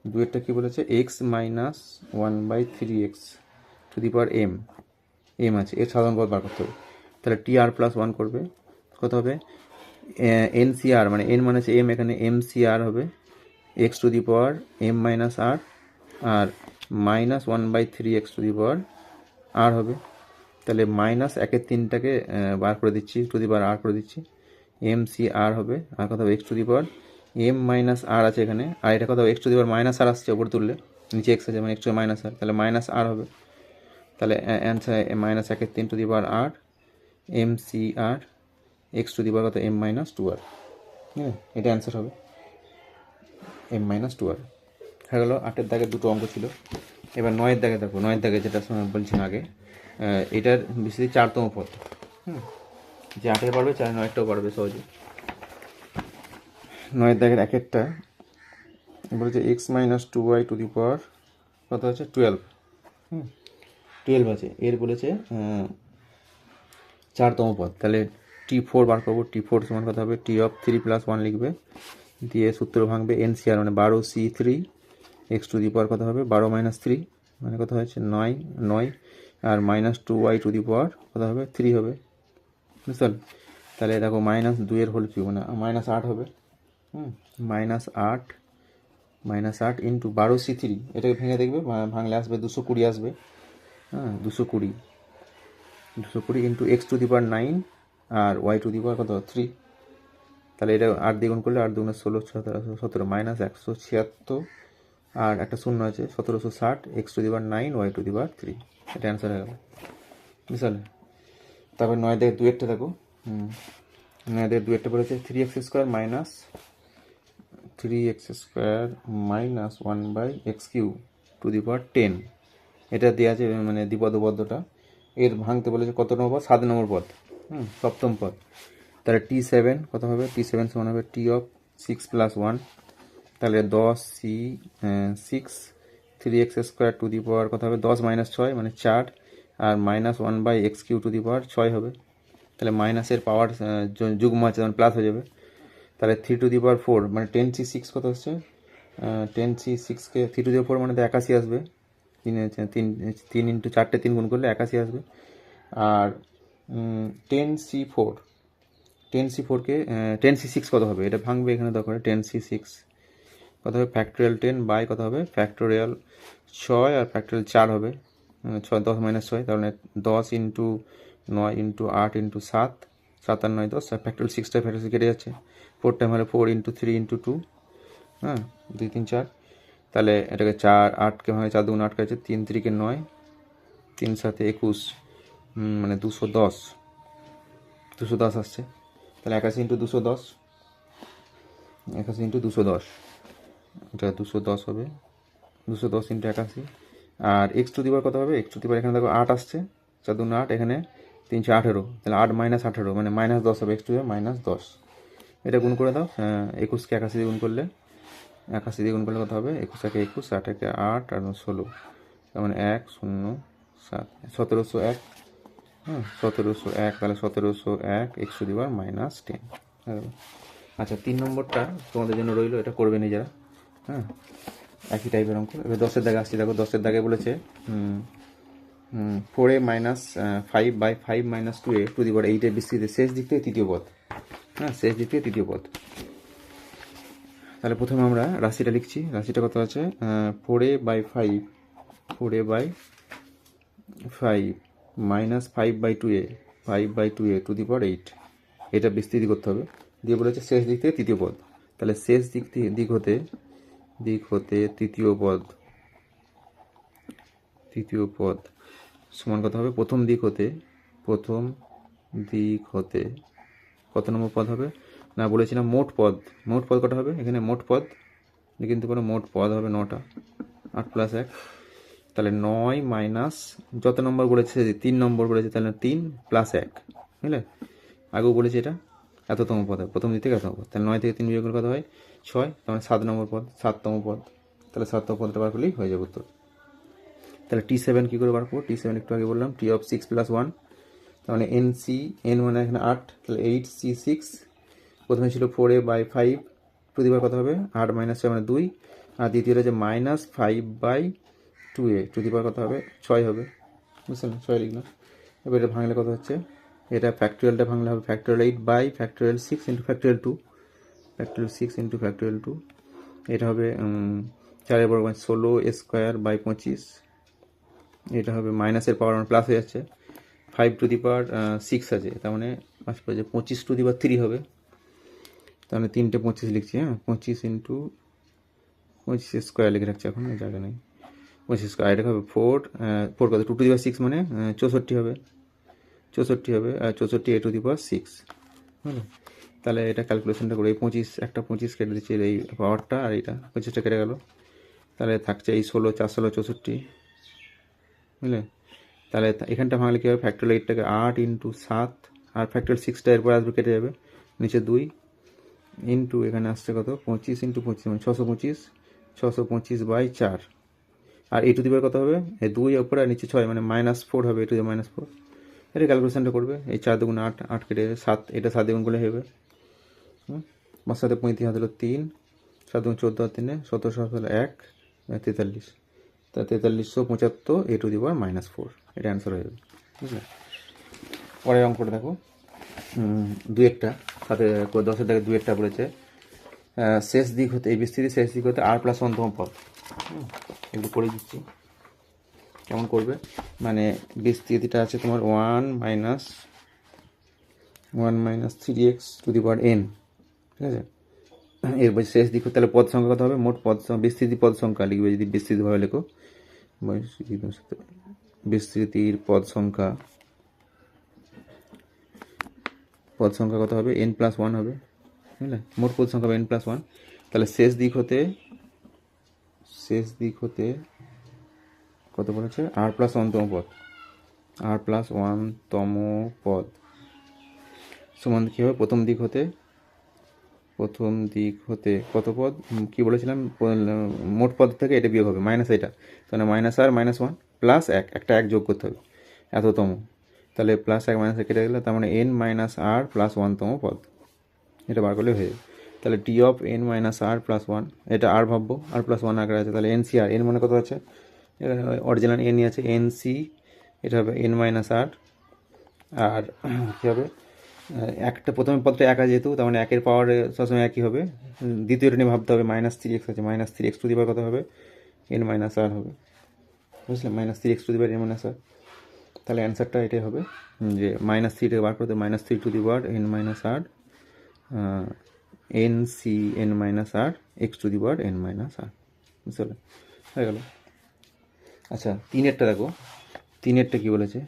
2 কী বলেছে, x minus 1/3x to the power m আছে, এর সাধারণ পদ বার করতে হবে। তাহলে টি আর প্লাস 1 করবে, কত হবে, এনসিআর মানে এন মানে হচ্ছে এম, এখানে এমসিআর হবে x to the power m minus r -1/3x to the power r হবে। তাহলে মাইনাস 1/3টাকে বার করে দিচ্ছি, টু দি পাওয়ার আর করে দিচ্ছি, এমসিআর হবে, আর কত হবে x to the power m minus r আছে এখানে, আর এটা কত হবে x to the power minus r আসছে ওপর তুললে, নিচে এক্স আছে মানে এক্স টু মাইনাস আর, তাহলে মাইনাস আর হবে, তাহলে answer -1/3 to the power r, mCr x to the power কত m-2r, হ্যাঁ, এটা অ্যান্সার হবে m-2r। হয়ে গেল 8 দাগের 2টো অঙ্ক ছিল। এবার 9 দাগে দেখো, 9 দাগে যেটা বলছিলাম আগে, এটার বিশেষ 4তম পদ, যে 8 পারবে 4 9টাও পারবে সহজে। 9 দাগের 1টা বলেছে x minus 2y to the power কত আছে 12, 12 আছে, এর বলেছে 4তম পদ, তাহলে T4 বার করবো, T4 সমান কত হবে, টি অফ 3+1 লিখবে, দিয়ে সূত্র ভাঙবে, এনসিআর মানে 12 C3 x to the power কত হবে 12 মাইনাস 3 মানে কত হয়েছে 9, আর -2y টু দি পাওয়ার কত হবে 3 হবে, বুঝতে পারলে। তাহলে দেখো -2 হোল কিউব মানে -8 হবে, -8 ইন্টু 12 C3, এটাকে ভেঙে দেখবে, ভাঙলে আসবে 220 আসবে, হ্যাঁ 220 into x to the power 9 আর ওয়াই টু দি পাওয়ার কত 3, তাহলে এটা 8 দিয়ে গুণ করলে 8 দুগুণে 16 17 -176, আর একটা শূন্য আছে 1760, x to the power 9 y to the power 3, এটা অ্যান্সার হয়ে গেল, বুঝলে। তারপর 9 থেকে 2 দেখো, 9 থেকে 2 বলেছে 3x square minus 1/x³ to the power 10, এটা দেওয়া আছে মানে দ্বিপদবদ্ধটা, এর ভাঙতে বলেছে কত নম্বর পদ, 7 নম্বর পদ, 7ম পদ। তাহলে T7 কত হবে, T7 সমান হবে টি অফ 6+1, তাহলে 10 C6 3x square to the power কত হবে 10 - 6 মানে 4, আর -1/x³ টু দি পাওয়ার 6 হবে, তাহলে মাইনাসের পাওয়ার যুগ্ম আছে মানে প্লাস হয়ে যাবে, তাহলে 3 টু দি পাওয়ার 4 মানে 10C6 কত হচ্ছে, 10C6কে 3 টু দি পাওয়ার 4 মানে তো 81 আসবে, 3 ইন্টু 4টে 3 গুণ করলে 81 আসবে, আর 10C4কে 10C6 কত হবে, এটা ভাঙবে এখানে দরকার, 10C6 কত হবে ফ্যাক্টোরিয়াল 10 বাই কত হবে ফ্যাক্টোরিয়াল 6 আর ফ্যাক্টোরিয়াল 4 হবে, 6 10 - 6 তাহলে 10 ইন্টু 9 ইন্টু 8 ইন্টু 7, 7 আর 9 10, ফ্যাক্টোরিয়াল 6টা ফ্যাক্টোরিয়াল কেটে যাচ্ছে, 4 টাইম হলে 4 ইন্টু 3 ইন্টু 2, 2 3 4, তাহলে এটাকে 4 8কে ভাঙে 4 2 8 কাছে 3 3 9, 3 7 21, মানে 210 আসছে। তাহলে 81 ইন্টু 210, এটা 210 হবে, 210 ইন্টু 81। আর এক্স টু দি পাওয়ার কত হবে? এক্স টু দি পাওয়ার এখানে দেখো 8 আসছে, 4 2 8, এখানে 318, তাহলে 8 মাইনাস 18 মানে -10 হবে, এক্স টু দি পাওয়ার -10। এটা গুণ করে দাও, 21কে 81 দিয়ে গুণ করলে, 81 দিয়ে গুণ করলে কত হবে? 21 একে 21, 8 একে 8 আর 16, তার মানে 1 0 7, 1701। হ্যাঁ 1701, তাহলে 1701 এক্স টু দি পাওয়ার -10। আচ্ছা 3 নম্বরটা তোমাদের জন্য রইলো, এটা করবে নিজেরা। হ্যাঁ একই টাইপের অঙ্ক। এবার 10-এর দাগে আসছি, দেখো 10-এর দাগে বলেছে 4a minus 5/5 minus 2a to the power 8-এর বিস্তৃতি, শেষ দিক থেকে তৃতীয় পদ। হ্যাঁ শেষ দিক থেকে তৃতীয় পদ। তাহলে প্রথমে আমরা রাশিটা লিখছি। রাশিটা কত আছে? 4a/5 minus 5/2a 5/2a to the পাওয়ার 8, এটা বিস্তৃতি করতে হবে। দিয়ে বলেছে শেষ দিক থেকে তৃতীয় পদ। তাহলে শেষ দিক হতে তৃতীয় পদ সমান কত হবে? প্রথম দিক হতে কত নম্বর পদ হবে না বলেছিলাম? মোট পদ কটা হবে এখানে? মোট পদ কিন্তু কোনো মোট পদ হবে 9টা, 8 + 1, তাহলে 9 মাইনাস যত নম্বর বলেছে, 3 নম্বর বলেছে, তাহলে 3 + 1, বুঝলে? আগেও বলেছি এটা এততম পদ হয়, প্রথম দিক থেকে এততম পদ। তাহলে 9 থেকে 3 বিয়োগ করলে কত হয়? 6, তার মানে 7 নম্বর পদ, 7তম পদ। তাহলে 7তম পদটা বার করলেই হয়ে যাবে উত্তর। তাহলে T7 কী করে বার করবো? T7 একটু আগে বললাম, T of 6 + 1, তার মানে n মানে এখানে 8, তাহলে 8c6। প্রথমে ছিল 4a/5 টু দি পাওয়ার কত হবে? 8 - 6 মানে 2, আর দ্বিতীয়টা যে -5/2a টু দি পাওয়ার কত হবে? 6 হবে, বুঝলেন? 6 লিখলাম। এবার এটা ভাঙলে কত হচ্ছে? এটা ফ্যাক্টোরিয়ালটা ভাঙলে হবে ফ্যাক্টোরিয়াল 8/6 ইন্টু ফ্যাক্টোরিয়াল 2, এটা হবে 4 বর্গ 16² এটা হবে মাইনাসের পাওয়ার প্লাস হয়ে যাচ্ছে, 5 টু দি পাওয়ার 6 আছে, তার মানে আসবে যে 25 টু দি পাওয়ার 3 হবে। তাহলে 3টে 25 লিখছি। হ্যাঁ 25 ইন্টু 25 স্কোয়ার লিখে রাখছি, এখন জায়গা নেই। 25 স্কোয়ার, এটা হবে 4 কত? 2 টু দি পাওয়ার 6 মানে 64 হবে, আর 64 a টু দি পাওয়ার 6, বুঝলো? তাহলে এটা ক্যালকুলেশনটা করে এই 25, একটা 25 কেটে দিচ্ছি, এই পাওয়ারটা, আর এইটা 25টা কেটে গেল, তাহলে থাকছে এই 16, 4 16 64, বুঝলে? তাহলে এখানটা ভাঙলে কী হবে? ফ্যাক্টোরিয়াল 8টাকে 8 ইন্টু 7, আর ফ্যাক্টোরিয়াল 6টা এরপর আসবে, কেটে যাবে, নিচে 2 ইন্টু এখানে আসছে কত? 25 ইন্টু 25 মানে 625, 625/4, আর এই টু দি পাওয়ার কত হবে? এই 2 উপরে আর নিচে 6 মানে -4 হবে, টু দি -4। এটা ক্যালকুলেশনটা করবে, এই 4 2 8, 8 কেটে 7, এটা 7 দিয়ে গুণ করলে হবে। 5 7 35 হাত হলো 3, 7 2 14 আর 3 17 7 হলো 1, 43, তা 4375 a টু দি পাওয়ার -4, এটা অ্যান্সার হয়ে যাবে, বুঝলে? পরের অঙ্কটা দেখো, 2-1টা সাথে 10-এর দাগে 2-1টা বলেছে শেষ দিক হতে, এই বিস্তৃতি শেষ দিক হতে r+1তম পদ। একটু করে দিচ্ছি কেমন করবে। মানে বিস্তৃতিটা আছে তোমার 1 - 3x to the power n, ঠিক আছে? এরপর শেষ দিক হতে, তাহলে পদ সংখ্যা কত হবে? মোট পদ বিস্তৃতি পদ সংখ্যা লিখবে যদি বিস্তৃতিভাবে লেখো, বিস্তৃতির পদ সংখ্যা কত হবে? n+1 হবে, বুঝলে? মোট পদ সংখ্যা হবে n+1। তাহলে শেষ দিক হতে কত বলেছে? r+1তম পদ সমান কী হবে? প্রথম দিক হতে কত পদ কি বলেছিলাম? মোট পদ থেকে এটা বিয়োগ হবে, মাইনাস এটা, তাহলে -r -1 প্লাস 1, একটা 1 যোগ করতে হবে, এততম। তাহলে +1 - কেটে গেলে, তার মানে n - r+1তম পদ, এটা বার করলে হয়ে যাবে। তাহলে t of n - r+1, এটা r ভাববো, r+1 আগে আছে, তাহলে NCR, n মানে কত আছে? অরিজিনাল nই আছে, NC, এটা হবে n - r, আর কী হবে? একটা প্রথমে পদটা 1 যেহেতু, তার মানে 1-এর পাওয়ার সবসময় একই হবে। দ্বিতীয়টা নিয়ে ভাবতে হবে, -3x আছে, -3x টু দি পাওয়ার কত হবে? n - r হবে, বুঝলাম? -3x to the power n - r, তাহলে অ্যান্সারটা এটাই হবে যে -3 থেকে বার করতে, -3 to the power n - r, NC n - r x to the power n - r, বুঝতে হয়ে গেল। আচ্ছা 3-এরটা দেখো, 3-এরটা কী বলেছে?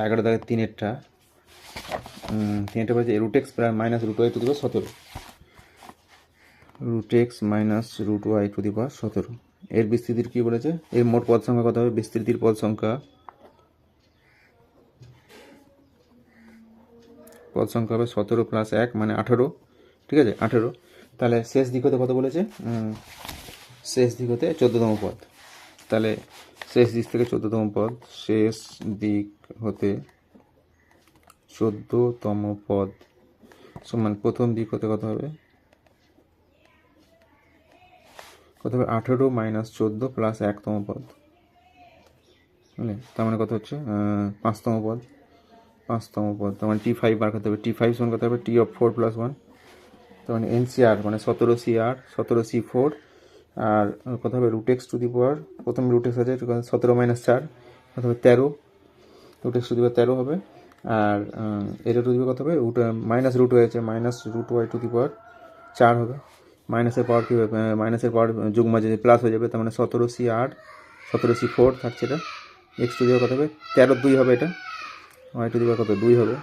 11 দাগের 3-এরটা বলছে root x minus root y to the power 17, root x minus root y to the power 17। এর বিস্তৃতির কী বলেছে, এর মোট পদ সংখ্যা কত হবে, বিস্তৃতির পদ সংখ্যা হবে 17 প্লাস 1 মানে 18, ঠিক আছে 18। তাহলে শেষ দিক হতে কত বলেছে, শেষ দিক হতে 14তম পদ। তাহলে শেষ দিক থেকে 14তম পদ, শেষ দিক হতে 14তম পদ সমান প্রথম দিক হতে কত হবে, 18 মাইনাস 14 প্লাস 1তম পদ, বুঝলে, তার মানে কত হচ্ছে 5তম পদ। তার মানে T5 বার করতে হবে, T5 সমান কত হবে, T অফ 4 প্লাস 1, তার মানে NCR মানে 17CR আর কত হবে রুট এক্স টু দি পাওয়ার, প্রথম রুট এক্স আছে 17 মাইনাস 4 কত হবে 13, root x to the power 13 হবে। আর এটা টু দি পাওয়ার কত হবে, মাইনাস রুট হয়েছে, minus root y to the power 4 হবে। মাইনাসের পাওয়ার কী হবে, মাইনাসের পাওয়ার যুগ্ম যে প্লাস হয়ে যাবে, তার মানে 17C4 থাকছে, এটা এক্স টু দি পাওয়ার কত হবে 13 2 হবে, এটা ওয়াই টু দি পাওয়ার কত 2 হবে,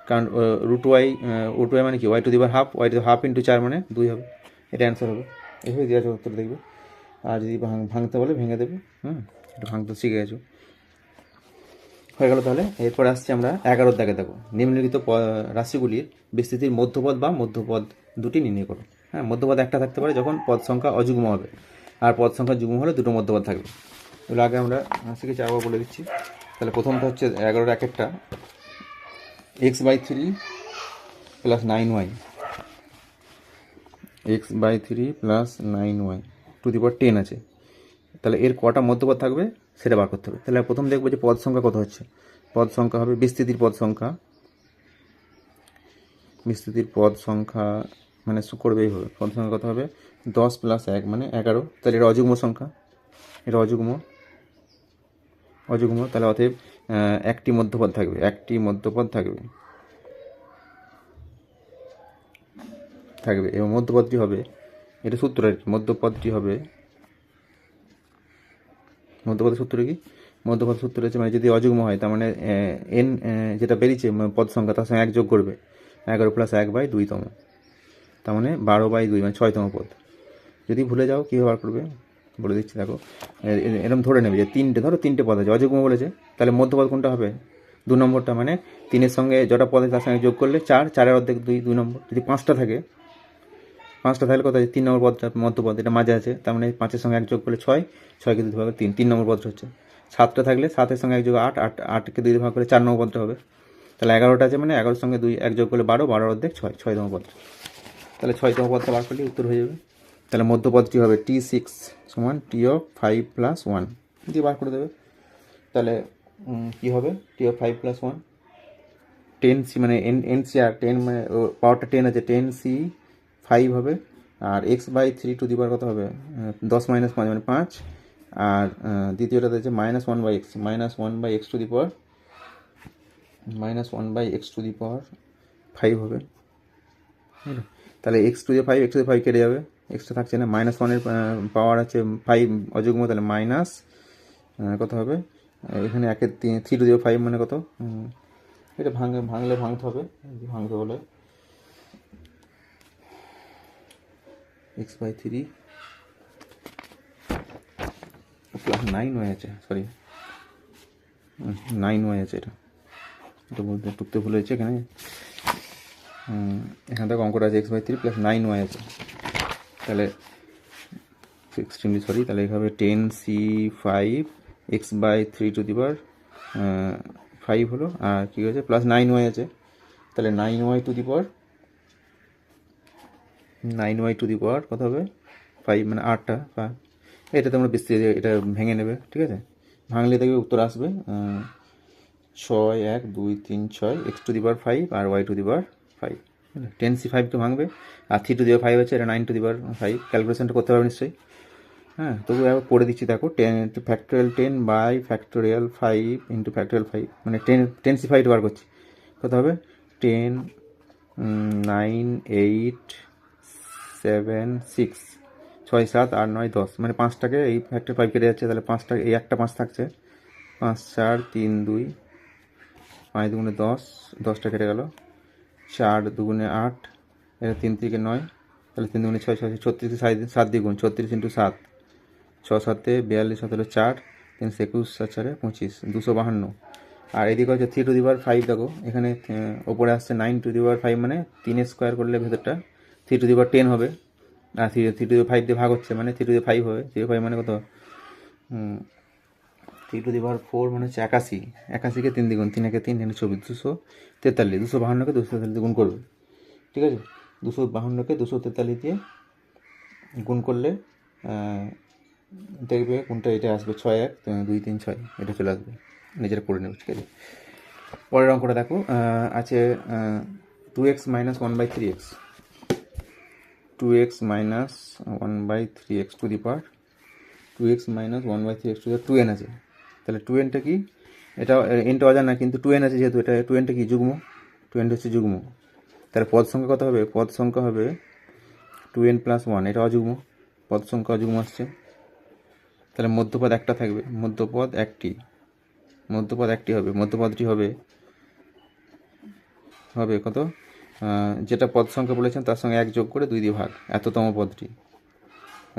কারণ রুট ওয়াই মানে কি y to the power half, y to half into 4 মানে 2 হবে, এটা অ্যান্সার হবে। এভাবে দেওয়া আছে উত্তর দেখবে। আর যদি ভাঙতে বলে ভেঙে দেবে, একটু ভাঙতে শিখে গেছো, হয়ে গেল। তাহলে এরপর আসছি আমরা 11 দাগে দেখো, নিম্নলিখিত রাশিগুলির বিস্তৃতির মধ্যপদ বা মধ্যপদ দুটি নির্ণয় করো। হ্যাঁ, মধ্যপদ একটা থাকতে পারে যখন পদ সংখ্যা অযুগ্ম হবে, আর পদ সংখ্যা যুগ্ম হলে দুটো মধ্যপদ থাকবে। এগুলো আগে আমরা শিখেছি, আবার বলে দিচ্ছি। তাহলে প্রথমটা হচ্ছে 11 একেরটা x/3 plus 9y, x/3 plus 9y to the power 10 আছে। তাহলে এর কটা মধ্যপদ থাকবে সেটা বার করতে হবে। তাহলে প্রথম দেখবো যে পদ সংখ্যা কত হচ্ছে, পদ সংখ্যা হবে বিস্তৃতির পদ সংখ্যা, মানে করবে এইভাবে, পদ সংখ্যা কত হবে 10 প্লাস 1 মানে 11। তাহলে এটা অযুগ্ম সংখ্যা, এটা অযুগ্ম, তাহলে অতএব একটি মধ্যপদ থাকবে এবং মধ্যপদটি হবে, এটা সূত্র আর কি, মধ্যপদের সূত্র কি, মধ্যপদ সূত্র হচ্ছে মানে যদি অযুগ্ম হয় তার মানে n যেটা বেরিয়েছে পদ সংখ্যা তার সঙ্গে 1 যোগ করবে, 11 প্লাস 1/2তম, তার মানে 12/2 মানে 6তম পদ। যদি ভুলে যাও কীভাবে বার করবে বলে দিচ্ছি, দেখো এরকম ধরে নেবে যে তিনটে পদ আছে, অযুগ্ম বলেছে, তাহলে মধ্যপদ কোনটা হবে 2 নম্বরটা, মানে 3-এর সঙ্গে যটা পদ আছে তার সঙ্গে যোগ করলে 4, 4-এর অর্ধেক 2 নম্বর। যদি 5টা থাকে তাহলে কত আছে 3 নম্বর পদটা মধ্যপদ, এটা মাঝে আছে, তার মানে 5-এর সঙ্গে 1 যোগ করলে 6, 6কে 2 ভাগ করে 3 নম্বর পদটা হচ্ছে। 7টা থাকলে 7-এর সঙ্গে 1 যোগ 8, 8কে 2 ভাগ করে 4 নম্বর পদটা হবে। তাহলে 11টা আছে মানে 11-এর সঙ্গে 1 যোগ করলে 12, 12-এর অর্ধেক 6, 6তম পদটা। তাহলে 6তম পদটা বার করলে উত্তর হয়ে যাবে। তাহলে মধ্যপদটি হবে T6 সমান T অফ 5 প্লাস 1 দিয়ে বার করে দেবে। তাহলে কী হবে T অফ 5 প্লাস 1, 10C মানে NCR 10 মানে পাওয়ারটা 10 আছে, 10C5 হবে। আর x/3 টু দি পাওয়ার কত হবে 10 মাইনাস 5 মানে 5, আর দ্বিতীয়টাতে হচ্ছে -1/x, -1/x to the power 5 হবে। তাহলে x টু দি 5 কেটে যাবে, এক্সটা থাকছে না, -1-এর পাওয়ার আছে 5 অযুগ্ম, তাহলে মাইনাস কত হবে এখানে 1-এর 3 টু দি 5 মানে কত, এটা ভাঙতে হবে, ভাঙতে বলে x/3 প্লাস 9y আছে, সরি 9y আছে, এটা বলতে টুকতে ভুল হয়েছে এখানে, এখান থেকে অঙ্কটা আছে x/3 প্লাস 9y আছে, তাহলে এক্সট্রিমলি সরি, তাহলে এভাবে 10C5 x/3 to the power 5 হলো, আর কী হয়েছে প্লাস 9y আছে, তাহলে 9y টু দি পাওয়ার কত হবে 5 মানে 8টা। এটা তোমরা বিস্তৃত, এটা ভেঙে নেবে, ঠিক আছে, ভাঙলে দেখবে উত্তর আসবে 6 1 2 3 6 x টু দি পাওয়ার 5 আর y টু দি পাওয়ার 5, 10C5কে ভাঙবে, আর 3 টু দি পাওয়ার 5 আছে, এটা 9 টু দি পাওয়ার 5, ক্যালকুলেশনটা করতে পারবে নিশ্চয়ই। হ্যাঁ, তবু একবার পড়ে দিচ্ছি, দেখো 10^10/5 ইন্টু ফ্যাক্টোরিয়াল 5 মানে 10C5 বার করছি, কত হবে 10 9 8 7 6 6 7 8 9 10 মানে 5টাকে এই ফ্যাক্টর 5 কেটে যাচ্ছে, তাহলে 5টা এই একটা 5 থাকছে, 5 4 3 2 5 দুগুণে 10, 10টা কেটে গেল, 4 দুগুণে 8, এটা 3 থেকে 9, তাহলে 3 দুগুণে 6, 6 36, 7 দ্বিগুণ 36 ইন্টু 7, 6 7 42, 7 হলো 4, 3 21, 7 4 25, 252। আর এদিকে হচ্ছে 3 টু দি পাওয়ার 5, দেখো এখানে ওপরে আসছে 9 টু দি পাওয়ার 5, মানে 3 স্কোয়ার করলে ভেতরটা 3 টু দি পাওয়ার 10 হবে, আর 3 টু দি 5 দিয়ে ভাগ হচ্ছে মানে 3 টু দি 5 হবে। 3 টু 5 মানে কত, 3 টু দি পাওয়ার 4 মানে হচ্ছে 81, 81কে 3 দ্বিগুণ, 3 একে 3, 24, 243, 252কে 243 গুণ করবে, ঠিক আছে। 252কে 243 দিয়ে গুণ করলে দেখবে কোনটা এটা আসবে, 6 1 2 3 6, এটা চলে আসবে, নিজেরা করে নেবে, ঠিক আছে। পরের অঙ্কটা দেখো, আছে 2x minus 1/3x, 2x minus 1/3x to the power 2x minus 1/3x to the 2n আছে। তাহলে 2nটা কি, এটা এনটা অজানা, কিন্তু 2n আছে যেহেতু, এটা 2nটা কি যুগ্ম, 2n হচ্ছে যুগ্ম। তাহলে পদ সংখ্যা কত হবে, পদ সংখ্যা হবে 2n প্লাস 1, এটা অযুগ্ম, পদ সংখ্যা অযুগ্ম আসছে। তাহলে মধ্যপদ একটা থাকবে, মধ্যপদ একটি হবে, মধ্যপদটি হবে কত, যেটা পদ সংখ্যা বলেছেন তার সঙ্গে 1 যোগ করে 2 দিয়ে ভাগ, এততম পদটি,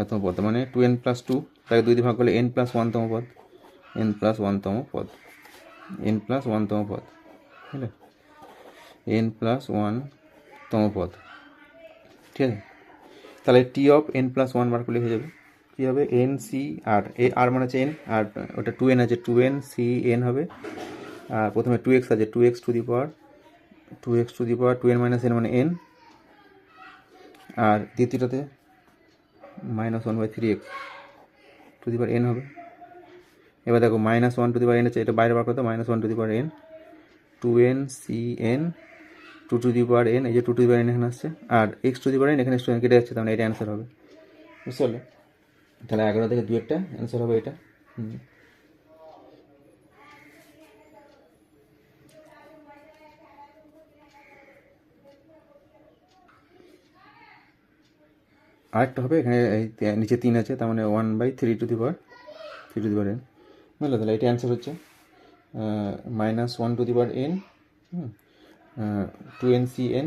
এততম পদ মানে 2n প্লাস 2, তাকে 2 দিয়ে ভাগ করলে n প্লাস 1তম পদ, n প্লাস 1তম পদ, n প্লাস 1তম পদ, ঠিক আছে, n প্লাস 1তম পদ, ঠিক আছে। তাহলে টি অফ n প্লাস 1 বার করলে হয়ে যাবে, কী হবে, এন সি আর, আর মানে হচ্ছে n, আর ওটা 2n আছে, 2n সি n হবে। আর প্রথমে 2x আছে, 2x to the power 2n minus n মানে n, আর দ্বিতীয়টাতে minus 1/3x to the power n হবে। এবার দেখো minus 1 to the power n আছে, এটা বাইরে বার করতে, minus 1 to the power n, 2n C n 2 to the power n, এই যে 2 টু দি পাওয়ার n এখানে আসছে, আর x to the power n এখানে কেটে যাচ্ছে, তাহলে এটা অ্যান্সার হবে, বুঝতে পারলে। তাহলে 11 থেকে 2 অ্যান্সার হবে এটা। আরেকটা হবে, এখানে নিচে 3 আছে, তার মানে 1/3 টু দি পাওয়ার n, বুঝলো। তাহলে এটা অ্যান্সার হচ্ছে minus 1 to the power n, 2n C n,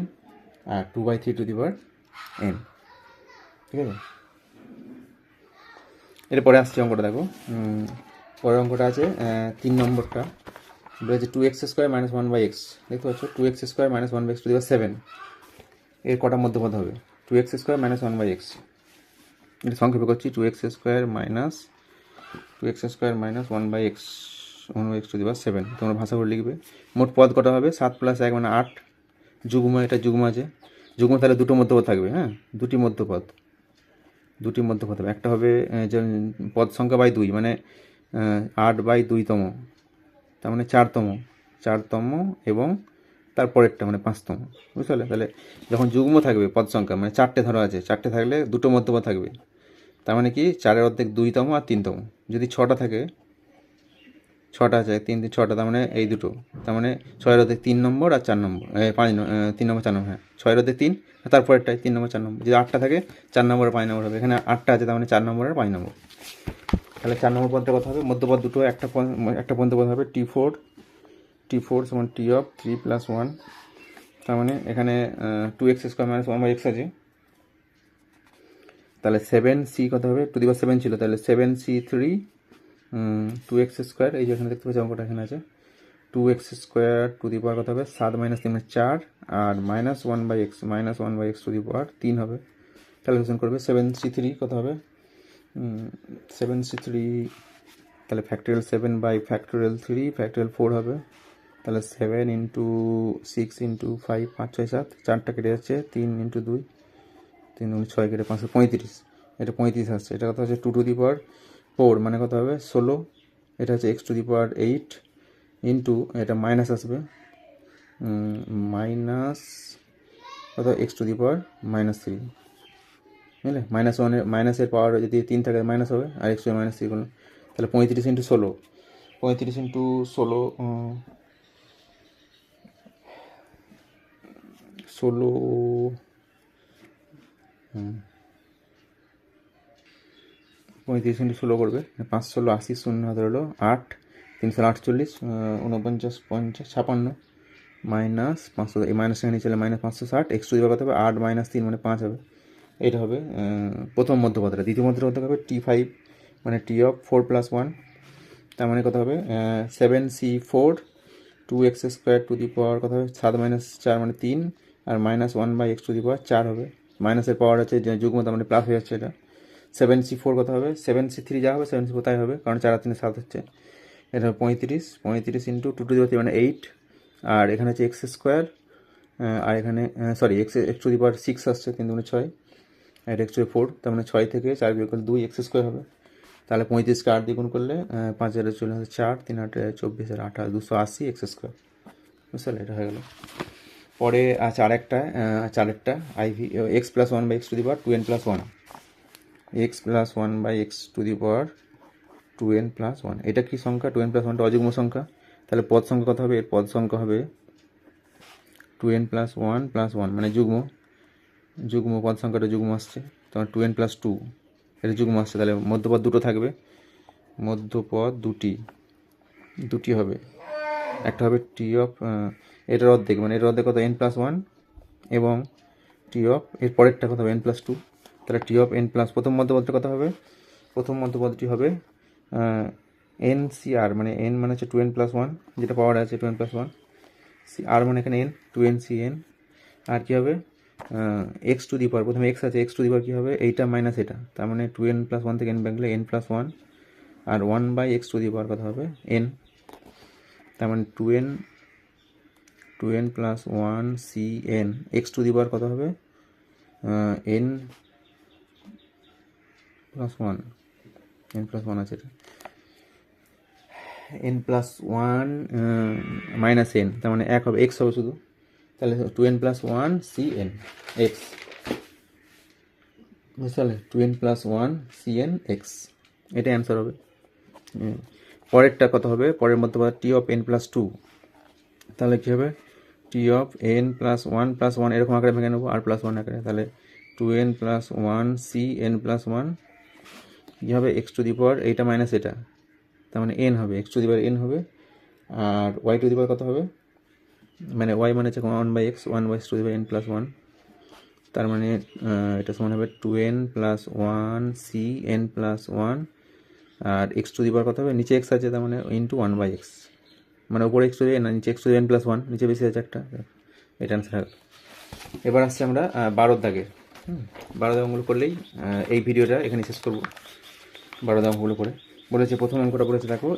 আর 2/3 টু দি পাওয়ার n, ঠিক আছে। এরপরে আসছে অঙ্কটা, দেখো পরের অঙ্কটা আছে 3 নম্বরটা, বলেছে 2x স্কোয়ার মাইনাস 1/x, দেখতে পাচ্ছ 2x square minus 1/x to the power 7, এর কটা মধ্যপদ হবে, 2x স্কোয়ার মাইনাস 1/x, এটা সংক্ষেপে করছি, 2x square minus 1/x to the power 7, তোমরা ভাষা করে লিখবে। মোট পদ কটা হবে, 7 প্লাস 1 মানে 8, যুগ্ম, এটা যুগ্ম আছে, যুগ্ম তাহলে দুটো মধ্যপদ থাকবে, হ্যাঁ, দুটি মধ্যপদ হবে, একটা হবে যে পদ সংখ্যা বাই 2 মানে 8/2তম, তার মানে 4তম, এবং তারপরেরটা মানে 5তম, বুঝতে পারলে। তাহলে যখন যুগ্ম থাকবে পদ সংখ্যা, মানে 4টে ধরা আছে, 4টে থাকলে দুটো মধ্যপদ থাকবে, তার মানে কি 4-এর অর্ধেক 2তম আর 3তম। যদি 6টা থাকে, 6টা আছে, 3 3 6টা, তার মানে এই দুটো, তার মানে 6-এর অর্ধেক 3 নম্বর আর 4 নম্বর, 3 নম্বর 4 নম্বর, হ্যাঁ 6-এর অর্ধেক 3, তারপরেরটাই 3 নম্বর 4 নম্বর। যদি 8টা থাকে 4 নম্বর আর 5 নম্বর হবে, এখানে 8টা আছে, তার মানে 4 নম্বর আর 5 নম্বর। তাহলে 4 নম্বর পদটা কথা হবে, মধ্যপদ দুটো, একটা মধ্যপদ হবে t4 সমান t অফ 3 প্লাস 1, তার মানে এখানে 2x স্কোয়ার মাইনাস 1/x আছে, তাহলে 7c কত হবে, টু দি পাওয়ার 7 ছিল, তাহলে 7c3 2x স্কোয়ার, এই যে এখানে দেখতে পাচ্ছি অঙ্কটা এখানে আছে, 2x square to the power কত হবে, 7 মাইনাস 3 4, আর minus 1/x to the power 3 হবে। ক্যালকুলেশন করবে, 7c3 কত হবে, 7c3, তাহলে ফ্যাক্টোরিয়াল 7/3 ফ্যাক্টোরিয়াল 4 হবে, তাহলে 7 ইন্টু 6 ইন্টু 5, 5 6 7, 4টা কেটে যাচ্ছে, 3 ইন্টু 2, 3 গুণ 6 কেটে 5, 35, এটা 35 আসছে। এটা কত হচ্ছে 2 টু দি পাওয়ার 4 মানে কত হবে 16, এটা হচ্ছে x to the power 8 into, এটা মাইনাস আসবে, মাইনাস কত x টু দি পাওয়ার -3, বুঝলে। মাইনাসের পাওয়ার যদি 3 থাকে মাইনাস হবে, আর x টু -3 করলাম, তাহলে 35 ইন্টু 16, 35 ইন্টু 16, 35 ইন্টু 16 করবে, 5 16 80, শূন্য হাতে হলো 8, 348, 49, 50, 56 মাইনাস 500, এই মাইনাস এখানে চলে minus 560, x to the power কত হবে 8 মাইনাস 3 মানে 5 হবে। এটা হবে প্রথম মধ্যপদটা। দ্বিতীয় মধ্যপদটা হবে T5 মানে T অফ 4 প্লাস 1, তার মানে কত হবে 7C4 2x square to the power কত হবে 7 মাইনাস 4 মানে 3, আর minus 1/x to the power 4 হবে। মাইনাসের পাওয়ার আছে যুগ্ম, তার মানে প্লাস হয়ে যাচ্ছে এটা। 7C4 কত হবে 7C3 যা হবে 7C4 তাই হবে, কারণ 4 আর 3 7 হচ্ছে। এটা হবে 35 ইন্টু 2 টু দি পাওয়ার মানে 8, আর এখানে হচ্ছে এক্স স্কোয়ার, আর এখানে sorry x to the power 6 আসছে, 3 2 6, আর এক্স টু 4, তার মানে 6 থেকে 4 বিয়োগ করলে 2 এক্স স্কোয়ার হবে। তাহলে 35কে 8 দিয়ে গুণ করলে 5 হাজার চলে আসে 4, 3 8 24 আর 8 280 এক্স স্কোয়ার। বুঝতে এটা হয়ে গেল। পরে আছে আরেকটা IV x plus 1/x to the power 2n plus 1, x plus 1/x to the power 2n plus 1। এটা কি সংখ্যা? 2n প্লাস 1টা অযুগ্ম সংখ্যা। তাহলে পদ সংখ্যা কত হবে? এর পদ সংখ্যা হবে 2n প্লাস 1 প্লাস 1 মানে যুগ্ম পদ সংখ্যাটা যুগ্ম আসছে, তখন 2n প্লাস 2 এটা যুগ্ম আসছে। তাহলে মধ্যপদ দুটো থাকবে, মধ্যপদ দুটি হবে। একটা হবে টি অফ এটার অর্ধেক, মানে এটার অর্ধেক কত n প্লাস 1, এবং টি অফ এর পরেরটা কত হবে n প্লাস 2। তাহলে টি অফ n প্লাস প্রথম মধ্যপদটা কত হবে? প্রথম মধ্যপদটি হবে NCR, মানে n মানে হচ্ছে 2n প্লাস 1 যেটা পাওয়ার আছে 2n প্লাস 1, আর মানে এখানে n 2nCn, আর কী হবে এক্স টু দি পাওয়ার, প্রথমে এক্স আছে, এক্স টু দি পাওয়ার কী হবে এইটা মাইনাস এটা, তার মানে 2n প্লাস 1 থেকে n বাগলে n প্লাস 1, আর 1/x টু দি পাওয়ার কত হবে n, তার মানে 2n plus 1 Cn, x to the power কত হবে n প্লাস 1 আছে এটা, n প্লাস 1 মাইনাস n, তার মানে 1 হবে, x হবে শুধু। তাহলে 2n প্লাস 1 Cn x, বুঝতে 2n প্লাস 1 Cn x, এটা অ্যান্সার হবে। পরেরটা কত হবে? পরের মধ্যে টি অফ n প্লাস 2, তাহলে কী হবে T of n plus 1 plus 1 এরকম আকারে ভেঙে নেবো, আর প্লাস 1 আকারে, তাহলে 2n প্লাস 1 Cn প্লাস 1 কী হবে এক্স টু দি পাওয়ার এইটা মাইনাস এটা, তার মানে n হবে, x to the power n হবে। আর ওয়াই টু দি পাওয়ার কত হবে, মানে ওয়াই মানে হচ্ছে 1/x 1/x to the power n plus 1, তার মানে এটা সমান হবে 2n প্লাস 1 Cn প্লাস 1, আর এক্স টু দি পাওয়ার কত হবে, নিচে এক্স আছে, তার মানে ইন্টু 1/x, মানে ওপরে এক্স টু দি n আর নিচে x to the n plus 1, নিচে বেশি আছে একটা, এটা অ্যান্সার হবে। এবার আসছে আমরা 12 দাগের 12 দাগ অঙ্কগুলো করলেই এই ভিডিওটা এখানে শেষ করবো। 12 দাগ অঙ্কগুলো করে বলেছে, প্রথম অঙ্কটা বলেছে দেখো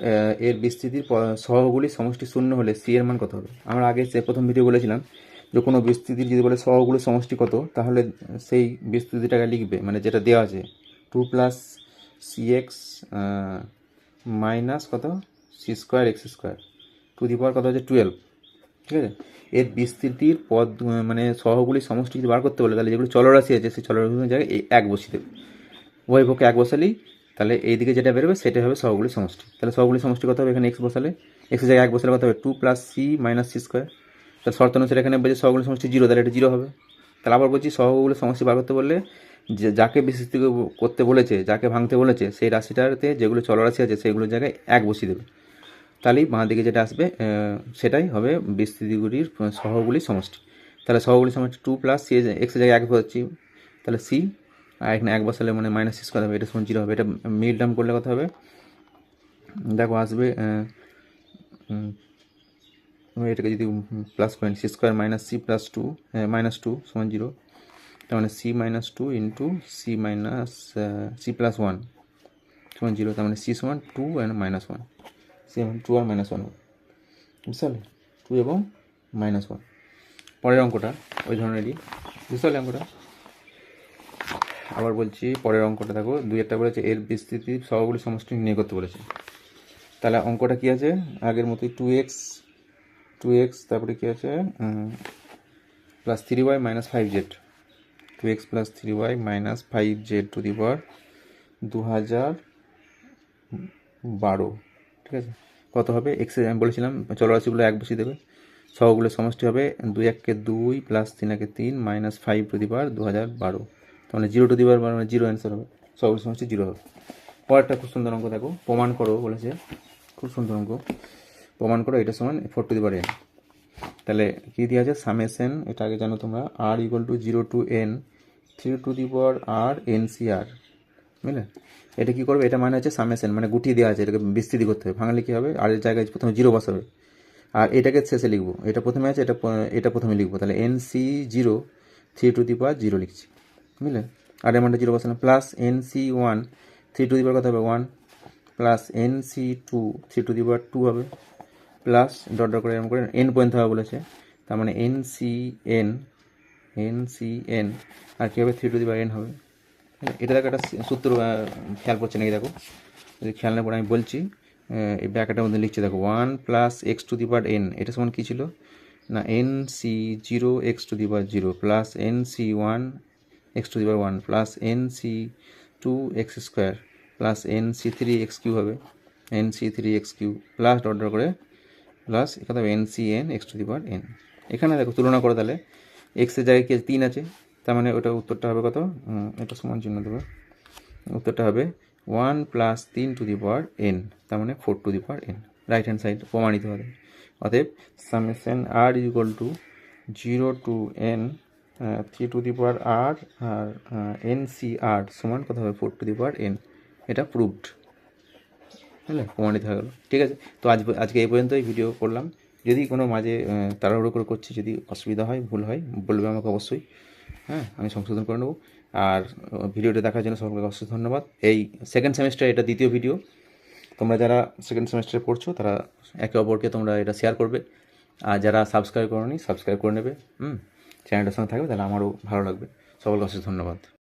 এর বিস্তৃতির সহগুলি সমষ্টি শূন্য হলে সি এর মান কত হবে। আমরা আগে প্রথম ভিডিও বলেছিলাম যে কোনো বিস্তৃতির যদি বলে সহগুলির সমষ্টি কত, তাহলে সেই বিস্তৃতিটাকে লিখবে, মানে যেটা দেওয়া আছে 2 প্লাস cx মাইনাস কত C square x square to the power কত হচ্ছে 12, ঠিক আছে। এর বিস্তৃতির পদ মানে সহগুলির সমষ্টি যদি বার করতে বলে, তাহলে যেগুলো চলরাশি আছে সেই চলরাশির জায়গায় এই 1 বসিয়ে দেবে, উভয় পক্ষে 1 বসালেই তাহলে এইদিকে যেটা বেরোবে সেটাই হবে সহগুলির সমষ্টি। তাহলে সহগুলির সমষ্টি কত হবে, এখানে এক্স বসালে, এক্সের জায়গায় 1 বসালে কত হবে 2 plus c minus c square. তাহলে শর্ত অনুসারে এখানে বলছে সহগুলির সমষ্টি 0, তাহলে এটা 0 হবে। তাহলে আবার বলছি সহগুলির সমষ্টি বার করতে বললে যে যাকে বিস্তৃতি করতে বলেছে, যাকে ভাঙতে বলেছে, সেই রাশিটাতে যেগুলো চলরাশি আছে সেগুলোর জায়গায় 1 বসিয়ে দেবে, তাহলেই বাঁ দিকে যেটা আসবে সেটাই হবে বিস্তৃতিগুলির সহগুলির সমষ্টি। তাহলে সহগুলির সমষ্টি 2 প্লাস সি, এক্সের জায়গায় 1 বসাচ্ছি, তাহলে সি, আর এখানে 1 বসালে মানে মাইনাস সি স্কোয়ার হবে, এটা সমান 0 হবে। এটা মিল টার্ম করলে কত হবে দেখো আসবে, এটাকে যদি প্লাস করেন c square minus c plus 2 minus 2 সমান 0, তার মানে c minus 2 into c minus c plus 1 সমান 0, তার মানে সি সমান 2 অ্যান্ড মাইনাস 1, সি সমান 2 আর মাইনাস 1 বুঝতে পারলে, 2 এবং মাইনাস 1। পরের অঙ্কটা ওই ধরনেরই, বুঝতে পারলে অঙ্কটা। আবার বলছি পরের অঙ্কটা দেখো 2 বলেছে এর বিস্তৃতি সহগুলি সমষ্টি নির্ণয় করতে বলেছে। তাহলে অঙ্কটা কি আছে আগের মতোই 2x তারপরে কি আছে plus 3y minus 5z, 2x plus 3y minus 5z to the power 2012, ঠিক আছে। কত হবে এক্স, আমি বলেছিলাম চলরাশিগুলো 1 বসিয়ে দেবে, সহগুলোর সমষ্টি হবে 2 1 2 plus 3 1 3 minus 5 to the power 2012, তাহলে 0 টু দি পাওয়ার মানে 0 অ্যান্সার হবে, সহগুলোর সমষ্টি 0 হবে। পরেরটা খুব সুন্দর অঙ্ক দেখো, প্রমাণ করো বলেছে, খুব সুন্দর অঙ্ক। প্রমাণ করো এটা সমান 4 টু দি পাওয়ার n। তাহলে কী দেওয়া আছে, সামেশন, এটা আগে জানো তোমরা, r equal to 0 to n 3 to the power r NCR, বুঝলে? এটা কী করবে, এটা মানে হচ্ছে সামেশন, মানে গুটিয়ে দেওয়া আছে, এটাকে বিস্তৃতি করতে হবে। ভাঙলে কী হবে, আর এর জায়গায় প্রথমে 0 বসাবে, আর এটাকে শেষে লিখবো, এটা প্রথমে আছে, এটা প্রথমে লিখবো। তাহলে NC0 3 টু দি পাওয়ার 0 লিখছি, বুঝলে? আর এর মানটা 0 বসালাম, plus NC1 3 to the power কত হবে 1, প্লাস NC2 3 টু দি পাওয়ার 2 হবে, প্লাস ডট ডট করে এরকম করে n পর্যন্ত হবে বলেছে, তার মানে NCN আর কী হবে 3 টু দি পাওয়ার n হবে। এটা দেখো একটা সূত্র খেয়াল করছে নাকি দেখো, যদি খেয়াল না করে আমি বলছি, এই ব্র্যাকেটের মধ্যে লিখছে দেখো 1 plus x to the power n, এটা সমান কী ছিল না NC0 x to the power 0 plus NC1 x to the power 1 plus NC2 x square plus NC3 x cube হবে, NC3 x cube plus dot dot করে প্লাস এখানে হবে NCN x to the power n। এখানে দেখো তুলনা করে, তাহলে এক্সের জায়গায় কি 3 আছে, তার মানে ওটা উত্তরটা হবে কত, এটা সমান চিহ্ন দেবে, উত্তরটা হবে 1 plus 3 to the power n, তার মানে 4 to the power n, right hand side প্রমাণিত হবে। অতএব summation r equal to 0 to n 3 to the power r আর NCR সমান কত হবে 4 টু দি পাওয়ার n, এটা প্রুভড, বুঝলে? প্রমাণিত হয়ে গেল। ঠিক আছে, তো আজকে এই পর্যন্তই ভিডিও করলাম। যদি কোনো মাঝে তাড়াহুড়ো করে করছি, যদি অসুবিধা হয়, ভুল হয়, বলবে আমাকে অবশ্যই, হ্যাঁ, আমি সংশোধন করে নেবো। আর ভিডিওটা দেখার জন্য সকলকে অবশ্যই ধন্যবাদ। এই সেকেন্ড সেমিস্টার, এটা দ্বিতীয় ভিডিও, তোমরা যারা সেকেন্ড সেমিস্টারে পড়ছো তারা একে অপরকে তোমরা এটা শেয়ার করবে, আর যারা সাবস্ক্রাইব করোনি সাবস্ক্রাইব করে নেবে, চ্যানেলটার সঙ্গে থাকবে, তাহলে আমারও ভালো লাগবে। সকলকে অবশ্যই ধন্যবাদ।